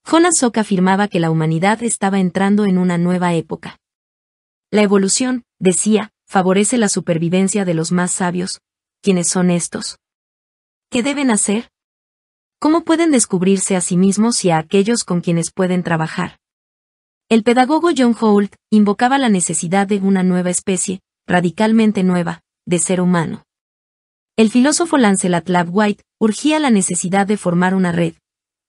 Jonas Salk afirmaba que la humanidad estaba entrando en una nueva época. La evolución, decía, favorece la supervivencia de los más sabios. ¿Quiénes son estos? ¿Qué deben hacer? ¿Cómo pueden descubrirse a sí mismos y a aquellos con quienes pueden trabajar? El pedagogo John Holt invocaba la necesidad de una nueva especie, radicalmente nueva, de ser humano. El filósofo Lancelot White urgía la necesidad de formar una red.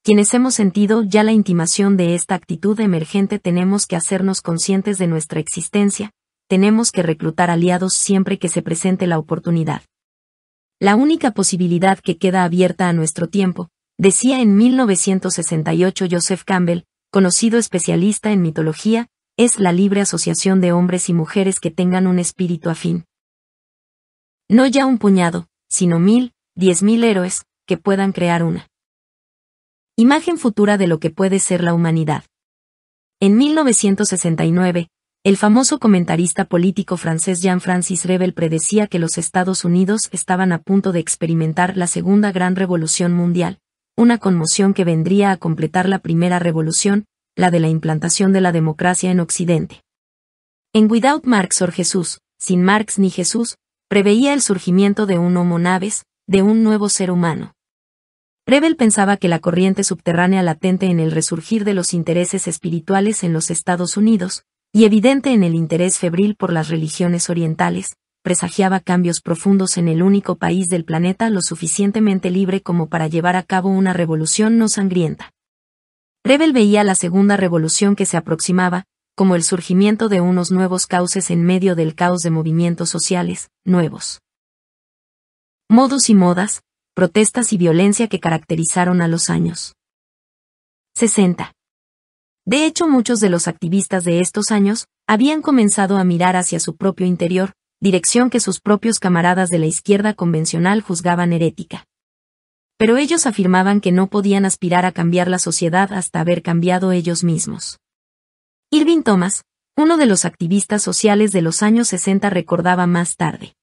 Quienes hemos sentido ya la intimación de esta actitud emergente tenemos que hacernos conscientes de nuestra existencia, tenemos que reclutar aliados siempre que se presente la oportunidad. La única posibilidad que queda abierta a nuestro tiempo, decía en 1968 Joseph Campbell, conocido especialista en mitología, es la libre asociación de hombres y mujeres que tengan un espíritu afín. No ya un puñado, sino 1000, 10.000 héroes, que puedan crear una imagen futura de lo que puede ser la humanidad. En 1969, el famoso comentarista político francés Jean-Francis Revel predecía que los Estados Unidos estaban a punto de experimentar la segunda gran revolución mundial, una conmoción que vendría a completar la primera revolución, la de la implantación de la democracia en Occidente. En Without Marx or Jesús, sin Marx ni Jesús, preveía el surgimiento de un Homo Naves, de un nuevo ser humano. Revel pensaba que la corriente subterránea latente en el resurgir de los intereses espirituales en los Estados Unidos, y evidente en el interés febril por las religiones orientales, presagiaba cambios profundos en el único país del planeta lo suficientemente libre como para llevar a cabo una revolución no sangrienta. Revel veía la segunda revolución que se aproximaba, como el surgimiento de unos nuevos cauces en medio del caos de movimientos sociales, nuevos modos y modas, protestas y violencia que caracterizaron a los años 60. De hecho, muchos de los activistas de estos años habían comenzado a mirar hacia su propio interior, dirección que sus propios camaradas de la izquierda convencional juzgaban herética. Pero ellos afirmaban que no podían aspirar a cambiar la sociedad hasta haber cambiado ellos mismos. Irving Thomas, uno de los activistas sociales de los años 60, recordaba más tarde: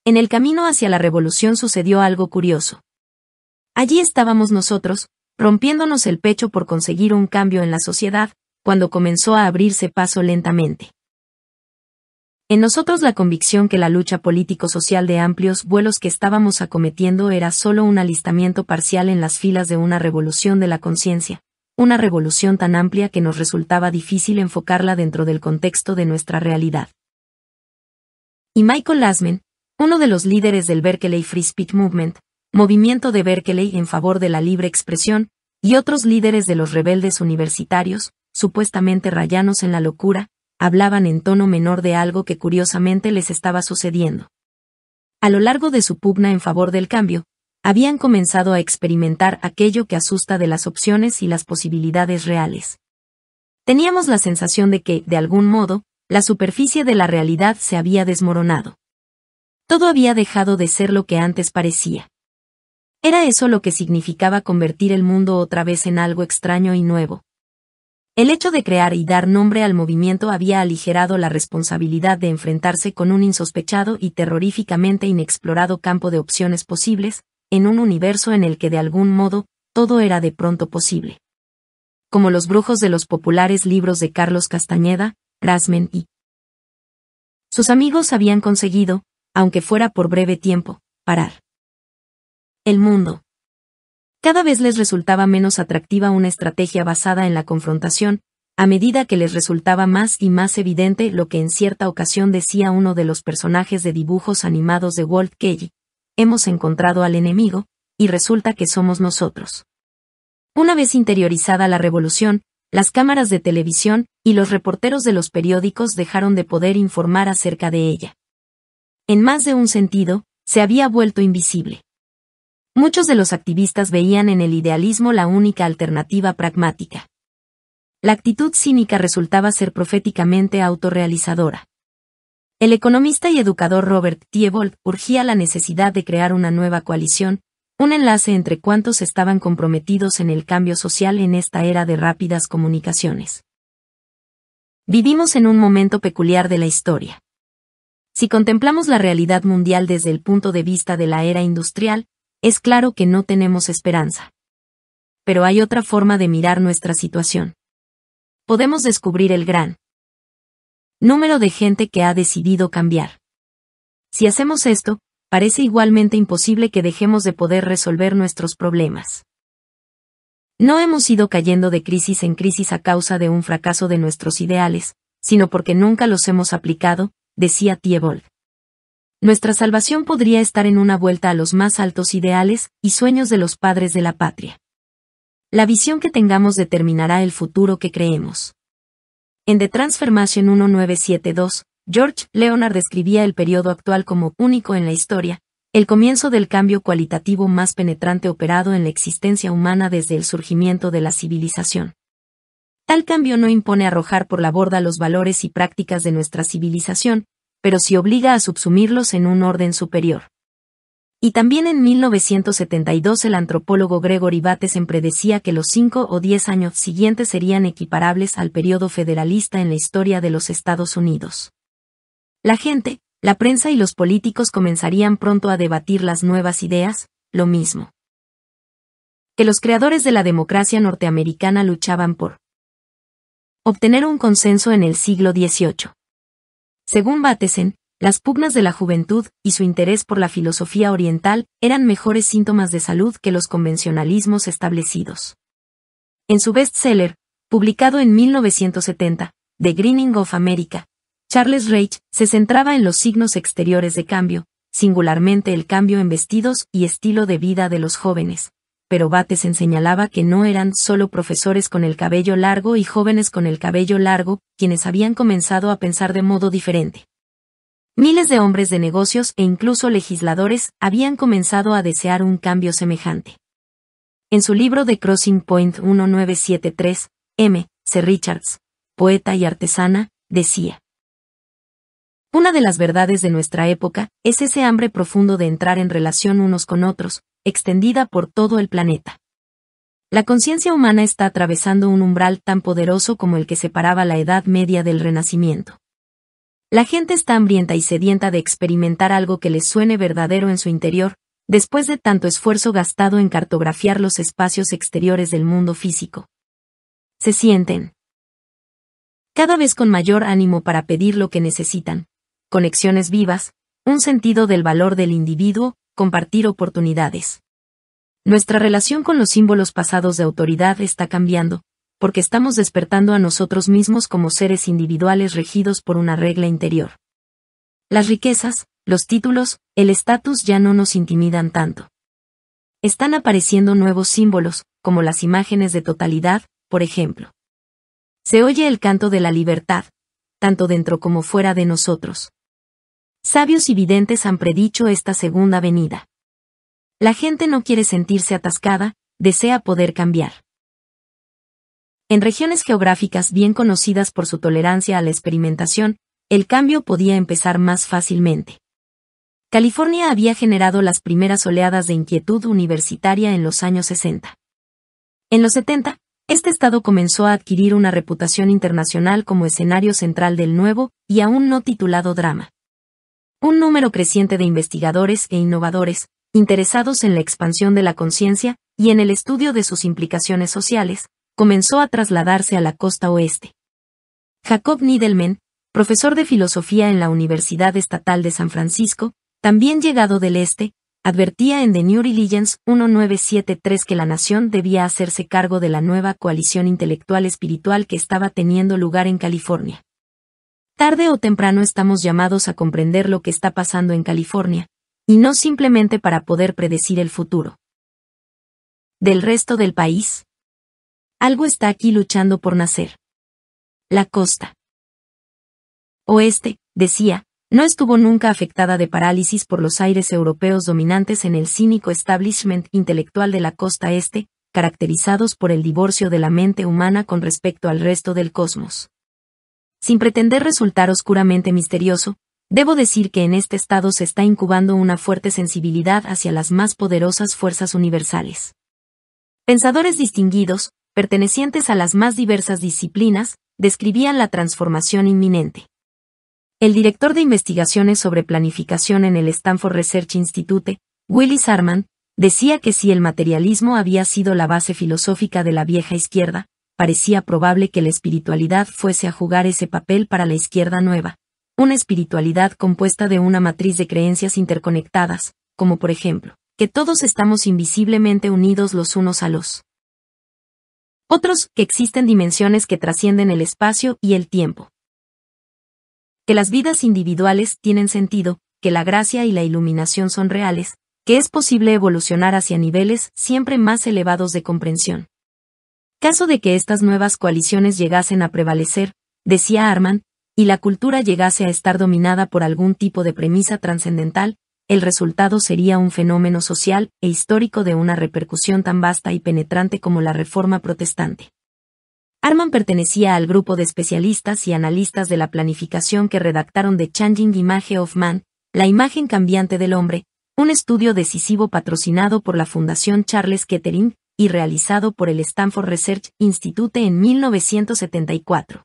en el camino hacia la revolución sucedió algo curioso. Allí estábamos nosotros, rompiéndonos el pecho por conseguir un cambio en la sociedad, cuando comenzó a abrirse paso lentamente. En nosotros la convicción que la lucha político-social de amplios vuelos que estábamos acometiendo era solo un alistamiento parcial en las filas de una revolución de la conciencia, una revolución tan amplia que nos resultaba difícil enfocarla dentro del contexto de nuestra realidad. Y Michael Lastman, uno de los líderes del Berkeley Free Speech Movement, movimiento de Berkeley en favor de la libre expresión, y otros líderes de los rebeldes universitarios, supuestamente rayanos en la locura, hablaban en tono menor de algo que curiosamente les estaba sucediendo. A lo largo de su pugna en favor del cambio, habían comenzado a experimentar aquello que asusta de las opciones y las posibilidades reales. Teníamos la sensación de que, de algún modo, la superficie de la realidad se había desmoronado. Todo había dejado de ser lo que antes parecía. Era eso lo que significaba convertir el mundo otra vez en algo extraño y nuevo. El hecho de crear y dar nombre al movimiento había aligerado la responsabilidad de enfrentarse con un insospechado y terroríficamente inexplorado campo de opciones posibles, en un universo en el que de algún modo, todo era de pronto posible. Como los brujos de los populares libros de Carlos Castañeda, Grassman y sus amigos habían conseguido, aunque fuera por breve tiempo, parar el mundo. Cada vez les resultaba menos atractiva una estrategia basada en la confrontación, a medida que les resultaba más y más evidente lo que en cierta ocasión decía uno de los personajes de dibujos animados de Walt Kelly: hemos encontrado al enemigo, y resulta que somos nosotros. Una vez interiorizada la revolución, las cámaras de televisión y los reporteros de los periódicos dejaron de poder informar acerca de ella. En más de un sentido, se había vuelto invisible. Muchos de los activistas veían en el idealismo la única alternativa pragmática. La actitud cínica resultaba ser proféticamente autorrealizadora. El economista y educador Robert Thiebold urgía la necesidad de crear una nueva coalición, un enlace entre cuantos estaban comprometidos en el cambio social en esta era de rápidas comunicaciones. Vivimos en un momento peculiar de la historia. Si contemplamos la realidad mundial desde el punto de vista de la era industrial, es claro que no tenemos esperanza. Pero hay otra forma de mirar nuestra situación. Podemos descubrir el gran número de gente que ha decidido cambiar. Si hacemos esto, parece igualmente imposible que dejemos de poder resolver nuestros problemas. No hemos ido cayendo de crisis en crisis a causa de un fracaso de nuestros ideales, sino porque nunca los hemos aplicado, decía Thiebold. Nuestra salvación podría estar en una vuelta a los más altos ideales y sueños de los padres de la patria. La visión que tengamos determinará el futuro que creemos. En The Transformation 1972, George Leonard describía el periodo actual como único en la historia, el comienzo del cambio cualitativo más penetrante operado en la existencia humana desde el surgimiento de la civilización. Tal cambio no impone arrojar por la borda los valores y prácticas de nuestra civilización, pero sí obliga a subsumirlos en un orden superior. Y también en 1972 el antropólogo Gregory Bateson predecía que los 5 o 10 años siguientes serían equiparables al periodo federalista en la historia de los Estados Unidos. La gente, la prensa y los políticos comenzarían pronto a debatir las nuevas ideas, lo mismo que los creadores de la democracia norteamericana luchaban por obtener un consenso en el siglo XVIII. Según Bateson, las pugnas de la juventud y su interés por la filosofía oriental eran mejores síntomas de salud que los convencionalismos establecidos. En su bestseller, publicado en 1970, The Greening of America, Charles Reich se centraba en los signos exteriores de cambio, singularmente el cambio en vestidos y estilo de vida de los jóvenes, pero Bateson señalaba que no eran solo profesores con el cabello largo y jóvenes con el cabello largo quienes habían comenzado a pensar de modo diferente. Miles de hombres de negocios e incluso legisladores habían comenzado a desear un cambio semejante. En su libro The Crossing Point 1973, C. Richards, poeta y artesana, decía: una de las verdades de nuestra época es ese hambre profundo de entrar en relación unos con otros, extendida por todo el planeta. La conciencia humana está atravesando un umbral tan poderoso como el que separaba la Edad Media del Renacimiento. La gente está hambrienta y sedienta de experimentar algo que les suene verdadero en su interior, después de tanto esfuerzo gastado en cartografiar los espacios exteriores del mundo físico. Se sienten cada vez con mayor ánimo para pedir lo que necesitan: conexiones vivas, un sentido del valor del individuo, compartir oportunidades. Nuestra relación con los símbolos pasados de autoridad está cambiando, porque estamos despertando a nosotros mismos como seres individuales regidos por una regla interior. Las riquezas, los títulos, el estatus ya no nos intimidan tanto. Están apareciendo nuevos símbolos, como las imágenes de totalidad, por ejemplo. Se oye el canto de la libertad, tanto dentro como fuera de nosotros. Sabios y videntes han predicho esta segunda venida. La gente no quiere sentirse atascada, desea poder cambiar. En regiones geográficas bien conocidas por su tolerancia a la experimentación, el cambio podía empezar más fácilmente. California había generado las primeras oleadas de inquietud universitaria en los años 60. En los 70, este estado comenzó a adquirir una reputación internacional como escenario central del nuevo y aún no titulado drama. Un número creciente de investigadores e innovadores, interesados en la expansión de la conciencia y en el estudio de sus implicaciones sociales, comenzó a trasladarse a la costa oeste. Jacob Needleman, profesor de filosofía en la Universidad Estatal de San Francisco, también llegado del este, advertía en The New Religions 1973 que la nación debía hacerse cargo de la nueva coalición intelectual espiritual que estaba teniendo lugar en California. Tarde o temprano estamos llamados a comprender lo que está pasando en California, y no simplemente para poder predecir el futuro del resto del país. Algo está aquí luchando por nacer. La costa oeste, decía, no estuvo nunca afectada de parálisis por los aires europeos dominantes en el cínico establishment intelectual de la costa este, caracterizados por el divorcio de la mente humana con respecto al resto del cosmos. Sin pretender resultar oscuramente misterioso, debo decir que en este estado se está incubando una fuerte sensibilidad hacia las más poderosas fuerzas universales. Pensadores distinguidos, pertenecientes a las más diversas disciplinas, describían la transformación inminente. El director de investigaciones sobre planificación en el Stanford Research Institute, Willis Arman, decía que si el materialismo había sido la base filosófica de la vieja izquierda, parecía probable que la espiritualidad fuese a jugar ese papel para la izquierda nueva, una espiritualidad compuesta de una matriz de creencias interconectadas, como por ejemplo, que todos estamos invisiblemente unidos los unos a los otros, que existen dimensiones que trascienden el espacio y el tiempo, que las vidas individuales tienen sentido, que la gracia y la iluminación son reales, que es posible evolucionar hacia niveles siempre más elevados de comprensión. Caso de que estas nuevas coaliciones llegasen a prevalecer, decía Arman, y la cultura llegase a estar dominada por algún tipo de premisa trascendental, el resultado sería un fenómeno social e histórico de una repercusión tan vasta y penetrante como la Reforma Protestante. Arman pertenecía al grupo de especialistas y analistas de la planificación que redactaron The Changing Image of Man, la imagen cambiante del hombre, un estudio decisivo patrocinado por la Fundación Charles Kettering y realizado por el Stanford Research Institute en 1974.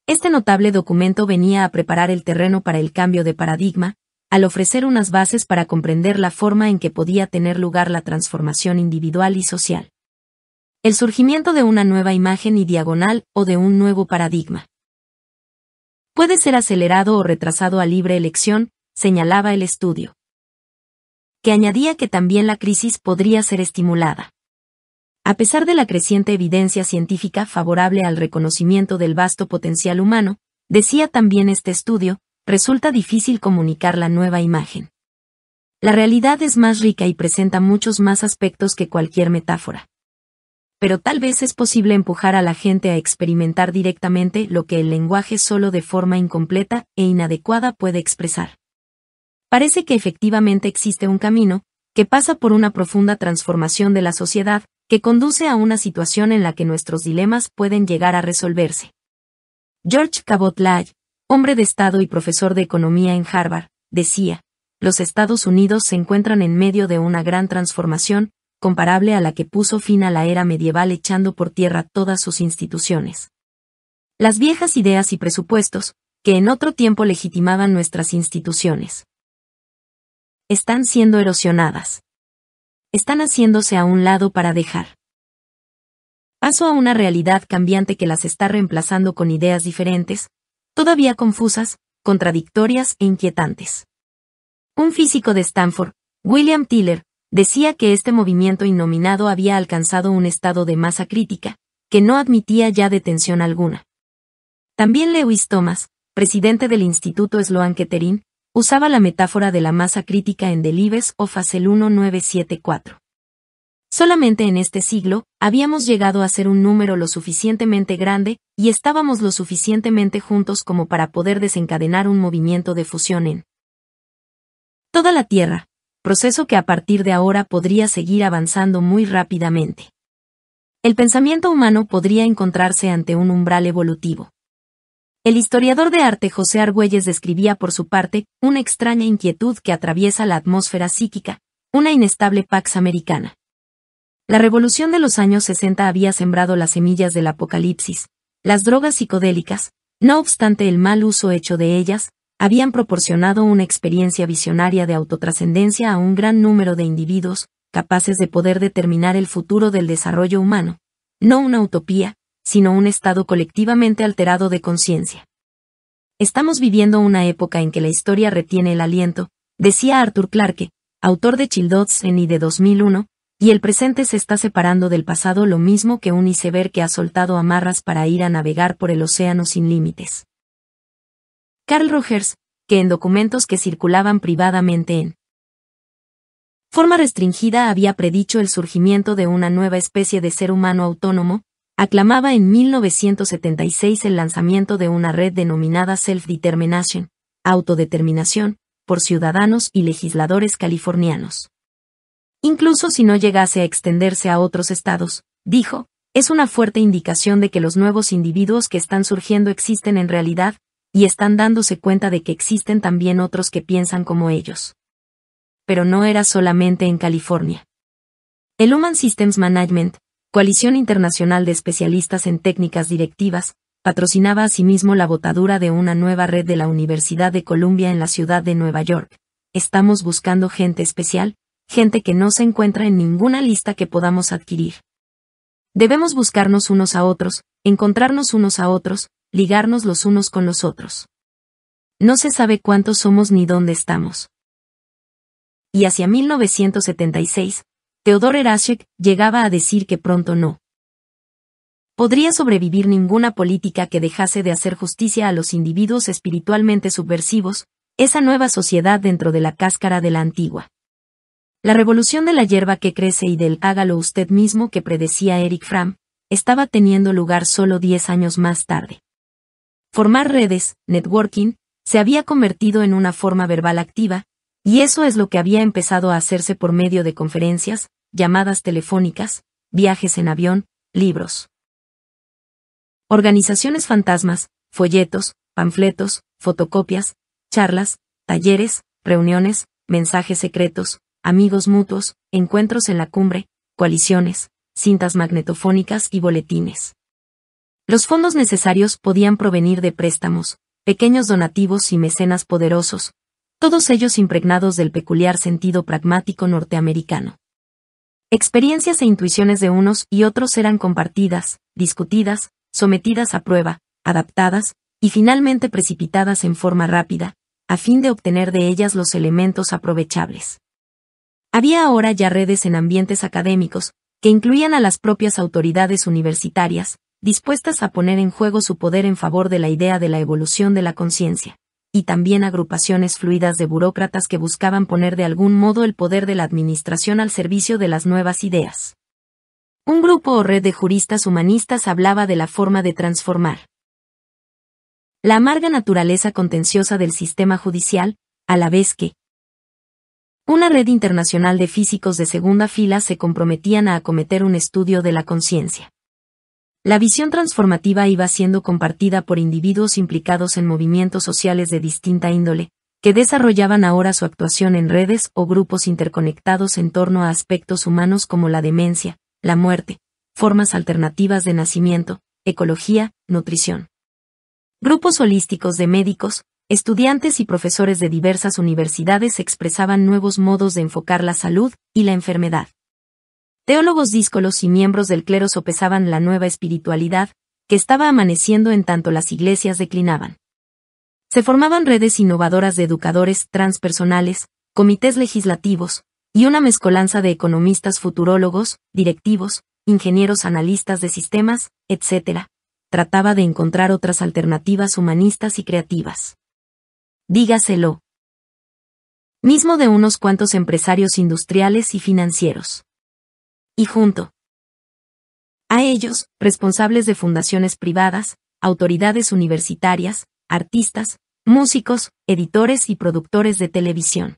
Este notable documento venía a preparar el terreno para el cambio de paradigma, al ofrecer unas bases para comprender la forma en que podía tener lugar la transformación individual y social. El surgimiento de una nueva imagen y diagonal o de un nuevo paradigma. Puede ser acelerado o retrasado a libre elección, señalaba el estudio. Que añadía que también la crisis podría ser estimulada. A pesar de la creciente evidencia científica favorable al reconocimiento del vasto potencial humano, decía también este estudio, resulta difícil comunicar la nueva imagen. La realidad es más rica y presenta muchos más aspectos que cualquier metáfora. Pero tal vez es posible empujar a la gente a experimentar directamente lo que el lenguaje solo de forma incompleta e inadecuada puede expresar. Parece que efectivamente existe un camino, que pasa por una profunda transformación de la sociedad, que conduce a una situación en la que nuestros dilemas pueden llegar a resolverse. George Cabot Lodge, hombre de Estado y profesor de economía en Harvard, decía, los Estados Unidos se encuentran en medio de una gran transformación, comparable a la que puso fin a la era medieval echando por tierra todas sus instituciones. Las viejas ideas y presupuestos, que en otro tiempo legitimaban nuestras instituciones, están siendo erosionadas. Están haciéndose a un lado para dejar paso a una realidad cambiante que las está reemplazando con ideas diferentes, todavía confusas, contradictorias e inquietantes. Un físico de Stanford, William Tiller, decía que este movimiento innominado había alcanzado un estado de masa crítica, que no admitía ya detención alguna. También Lewis Thomas, presidente del Instituto Sloan Kettering, usaba la metáfora de la masa crítica en Delibes of Asel 1974. Solamente en este siglo, habíamos llegado a ser un número lo suficientemente grande, y estábamos lo suficientemente juntos como para poder desencadenar un movimiento de fusión en toda la Tierra, proceso que a partir de ahora podría seguir avanzando muy rápidamente. El pensamiento humano podría encontrarse ante un umbral evolutivo. El historiador de arte José Argüelles describía por su parte una extraña inquietud que atraviesa la atmósfera psíquica, una inestable pax americana. La revolución de los años 60 había sembrado las semillas del apocalipsis. Las drogas psicodélicas, no obstante el mal uso hecho de ellas, habían proporcionado una experiencia visionaria de autotrascendencia a un gran número de individuos, capaces de poder determinar el futuro del desarrollo humano. No una utopía, sino un estado colectivamente alterado de conciencia. Estamos viviendo una época en que la historia retiene el aliento, decía Arthur Clarke, autor de Childhood's End y de 2001, y el presente se está separando del pasado lo mismo que un iceberg que ha soltado amarras para ir a navegar por el océano sin límites. Carl Rogers, que en documentos que circulaban privadamente en forma restringida había predicho el surgimiento de una nueva especie de ser humano autónomo, aclamaba en 1976 el lanzamiento de una red denominada Self-Determination, autodeterminación, por ciudadanos y legisladores californianos. Incluso si no llegase a extenderse a otros estados, dijo, es una fuerte indicación de que los nuevos individuos que están surgiendo existen en realidad, y están dándose cuenta de que existen también otros que piensan como ellos. Pero no era solamente en California. El Human Systems Management, coalición internacional de especialistas en técnicas directivas, patrocinaba asimismo la botadura de una nueva red de la Universidad de Columbia en la ciudad de Nueva York. Estamos buscando gente especial, gente que no se encuentra en ninguna lista que podamos adquirir. Debemos buscarnos unos a otros, encontrarnos unos a otros, ligarnos los unos con los otros. No se sabe cuántos somos ni dónde estamos. Y hacia 1976, Theodor Herzog llegaba a decir que pronto no podría sobrevivir ninguna política que dejase de hacer justicia a los individuos espiritualmente subversivos, esa nueva sociedad dentro de la cáscara de la antigua. La revolución de la hierba que crece y del hágalo usted mismo que predecía Eric Fromm, estaba teniendo lugar solo 10 años más tarde. Formar redes, networking, se había convertido en una forma verbal activa, y eso es lo que había empezado a hacerse por medio de conferencias, llamadas telefónicas, viajes en avión, libros, organizaciones fantasmas, folletos, panfletos, fotocopias, charlas, talleres, reuniones, mensajes secretos, amigos mutuos, encuentros en la cumbre, coaliciones, cintas magnetofónicas y boletines. Los fondos necesarios podían provenir de préstamos, pequeños donativos y mecenas poderosos, todos ellos impregnados del peculiar sentido pragmático norteamericano. Experiencias e intuiciones de unos y otros eran compartidas, discutidas, sometidas a prueba, adaptadas, y finalmente precipitadas en forma rápida, a fin de obtener de ellas los elementos aprovechables. Había ahora ya redes en ambientes académicos, que incluían a las propias autoridades universitarias, dispuestas a poner en juego su poder en favor de la idea de la evolución de la conciencia, y también agrupaciones fluidas de burócratas que buscaban poner de algún modo el poder de la administración al servicio de las nuevas ideas. Un grupo o red de juristas humanistas hablaba de la forma de transformar la amarga naturaleza contenciosa del sistema judicial, a la vez que una red internacional de físicos de segunda fila se comprometían a acometer un estudio de la conciencia. La visión transformativa iba siendo compartida por individuos implicados en movimientos sociales de distinta índole, que desarrollaban ahora su actuación en redes o grupos interconectados en torno a aspectos humanos como la demencia, la muerte, formas alternativas de nacimiento, ecología, nutrición. Grupos holísticos de médicos, estudiantes y profesores de diversas universidades expresaban nuevos modos de enfocar la salud y la enfermedad. Teólogos díscolos y miembros del clero sopesaban la nueva espiritualidad, que estaba amaneciendo en tanto las iglesias declinaban. Se formaban redes innovadoras de educadores transpersonales, comités legislativos, y una mezcolanza de economistas futurólogos, directivos, ingenieros analistas de sistemas, etc. Trataba de encontrar otras alternativas humanistas y creativas. Dígaselo mismo de unos cuantos empresarios industriales y financieros. Y junto a ellos, responsables de fundaciones privadas, autoridades universitarias, artistas, músicos, editores y productores de televisión.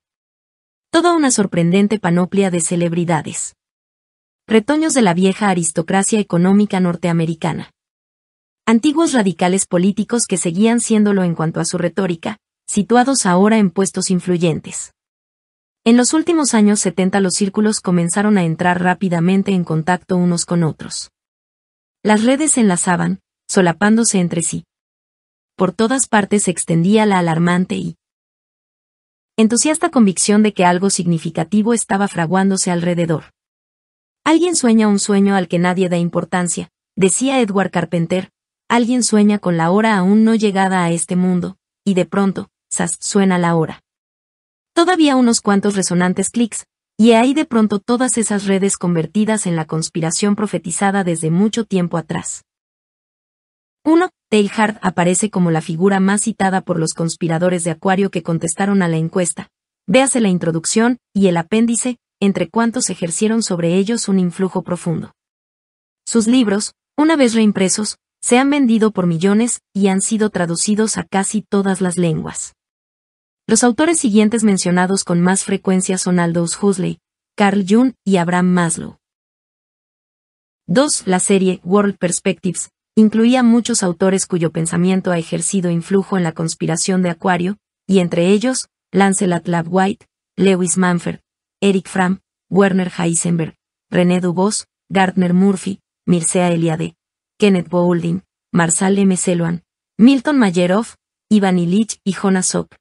Toda una sorprendente panoplia de celebridades. Retoños de la vieja aristocracia económica norteamericana. Antiguos radicales políticos que seguían siéndolo en cuanto a su retórica, situados ahora en puestos influyentes. En los últimos años 70 los círculos comenzaron a entrar rápidamente en contacto unos con otros. Las redes se enlazaban, solapándose entre sí. Por todas partes se extendía la alarmante y entusiasta convicción de que algo significativo estaba fraguándose alrededor. Alguien sueña un sueño al que nadie da importancia, decía Edward Carpenter, alguien sueña con la hora aún no llegada a este mundo, y de pronto, ¡zas!, suena la hora. Todavía unos cuantos resonantes clics, y ahí de pronto todas esas redes convertidas en la conspiración profetizada desde mucho tiempo atrás. 1. Teilhard aparece como la figura más citada por los conspiradores de Acuario que contestaron a la encuesta. Véase la introducción y el apéndice, entre cuantos ejercieron sobre ellos un influjo profundo. Sus libros, una vez reimpresos, se han vendido por millones y han sido traducidos a casi todas las lenguas. Los autores siguientes mencionados con más frecuencia son Aldous Huxley, Carl Jung y Abraham Maslow. 2. La serie World Perspectives incluía muchos autores cuyo pensamiento ha ejercido influjo en la conspiración de Acuario, y entre ellos, Lancelot White, Lewis Mumford, Eric Fromm, Werner Heisenberg, René Dubos, Gardner Murphy, Mircea Eliade, Kenneth Boulding, Marshall M. Celoan, Milton Mayeroff, Ivan Illich y Jonas Salk.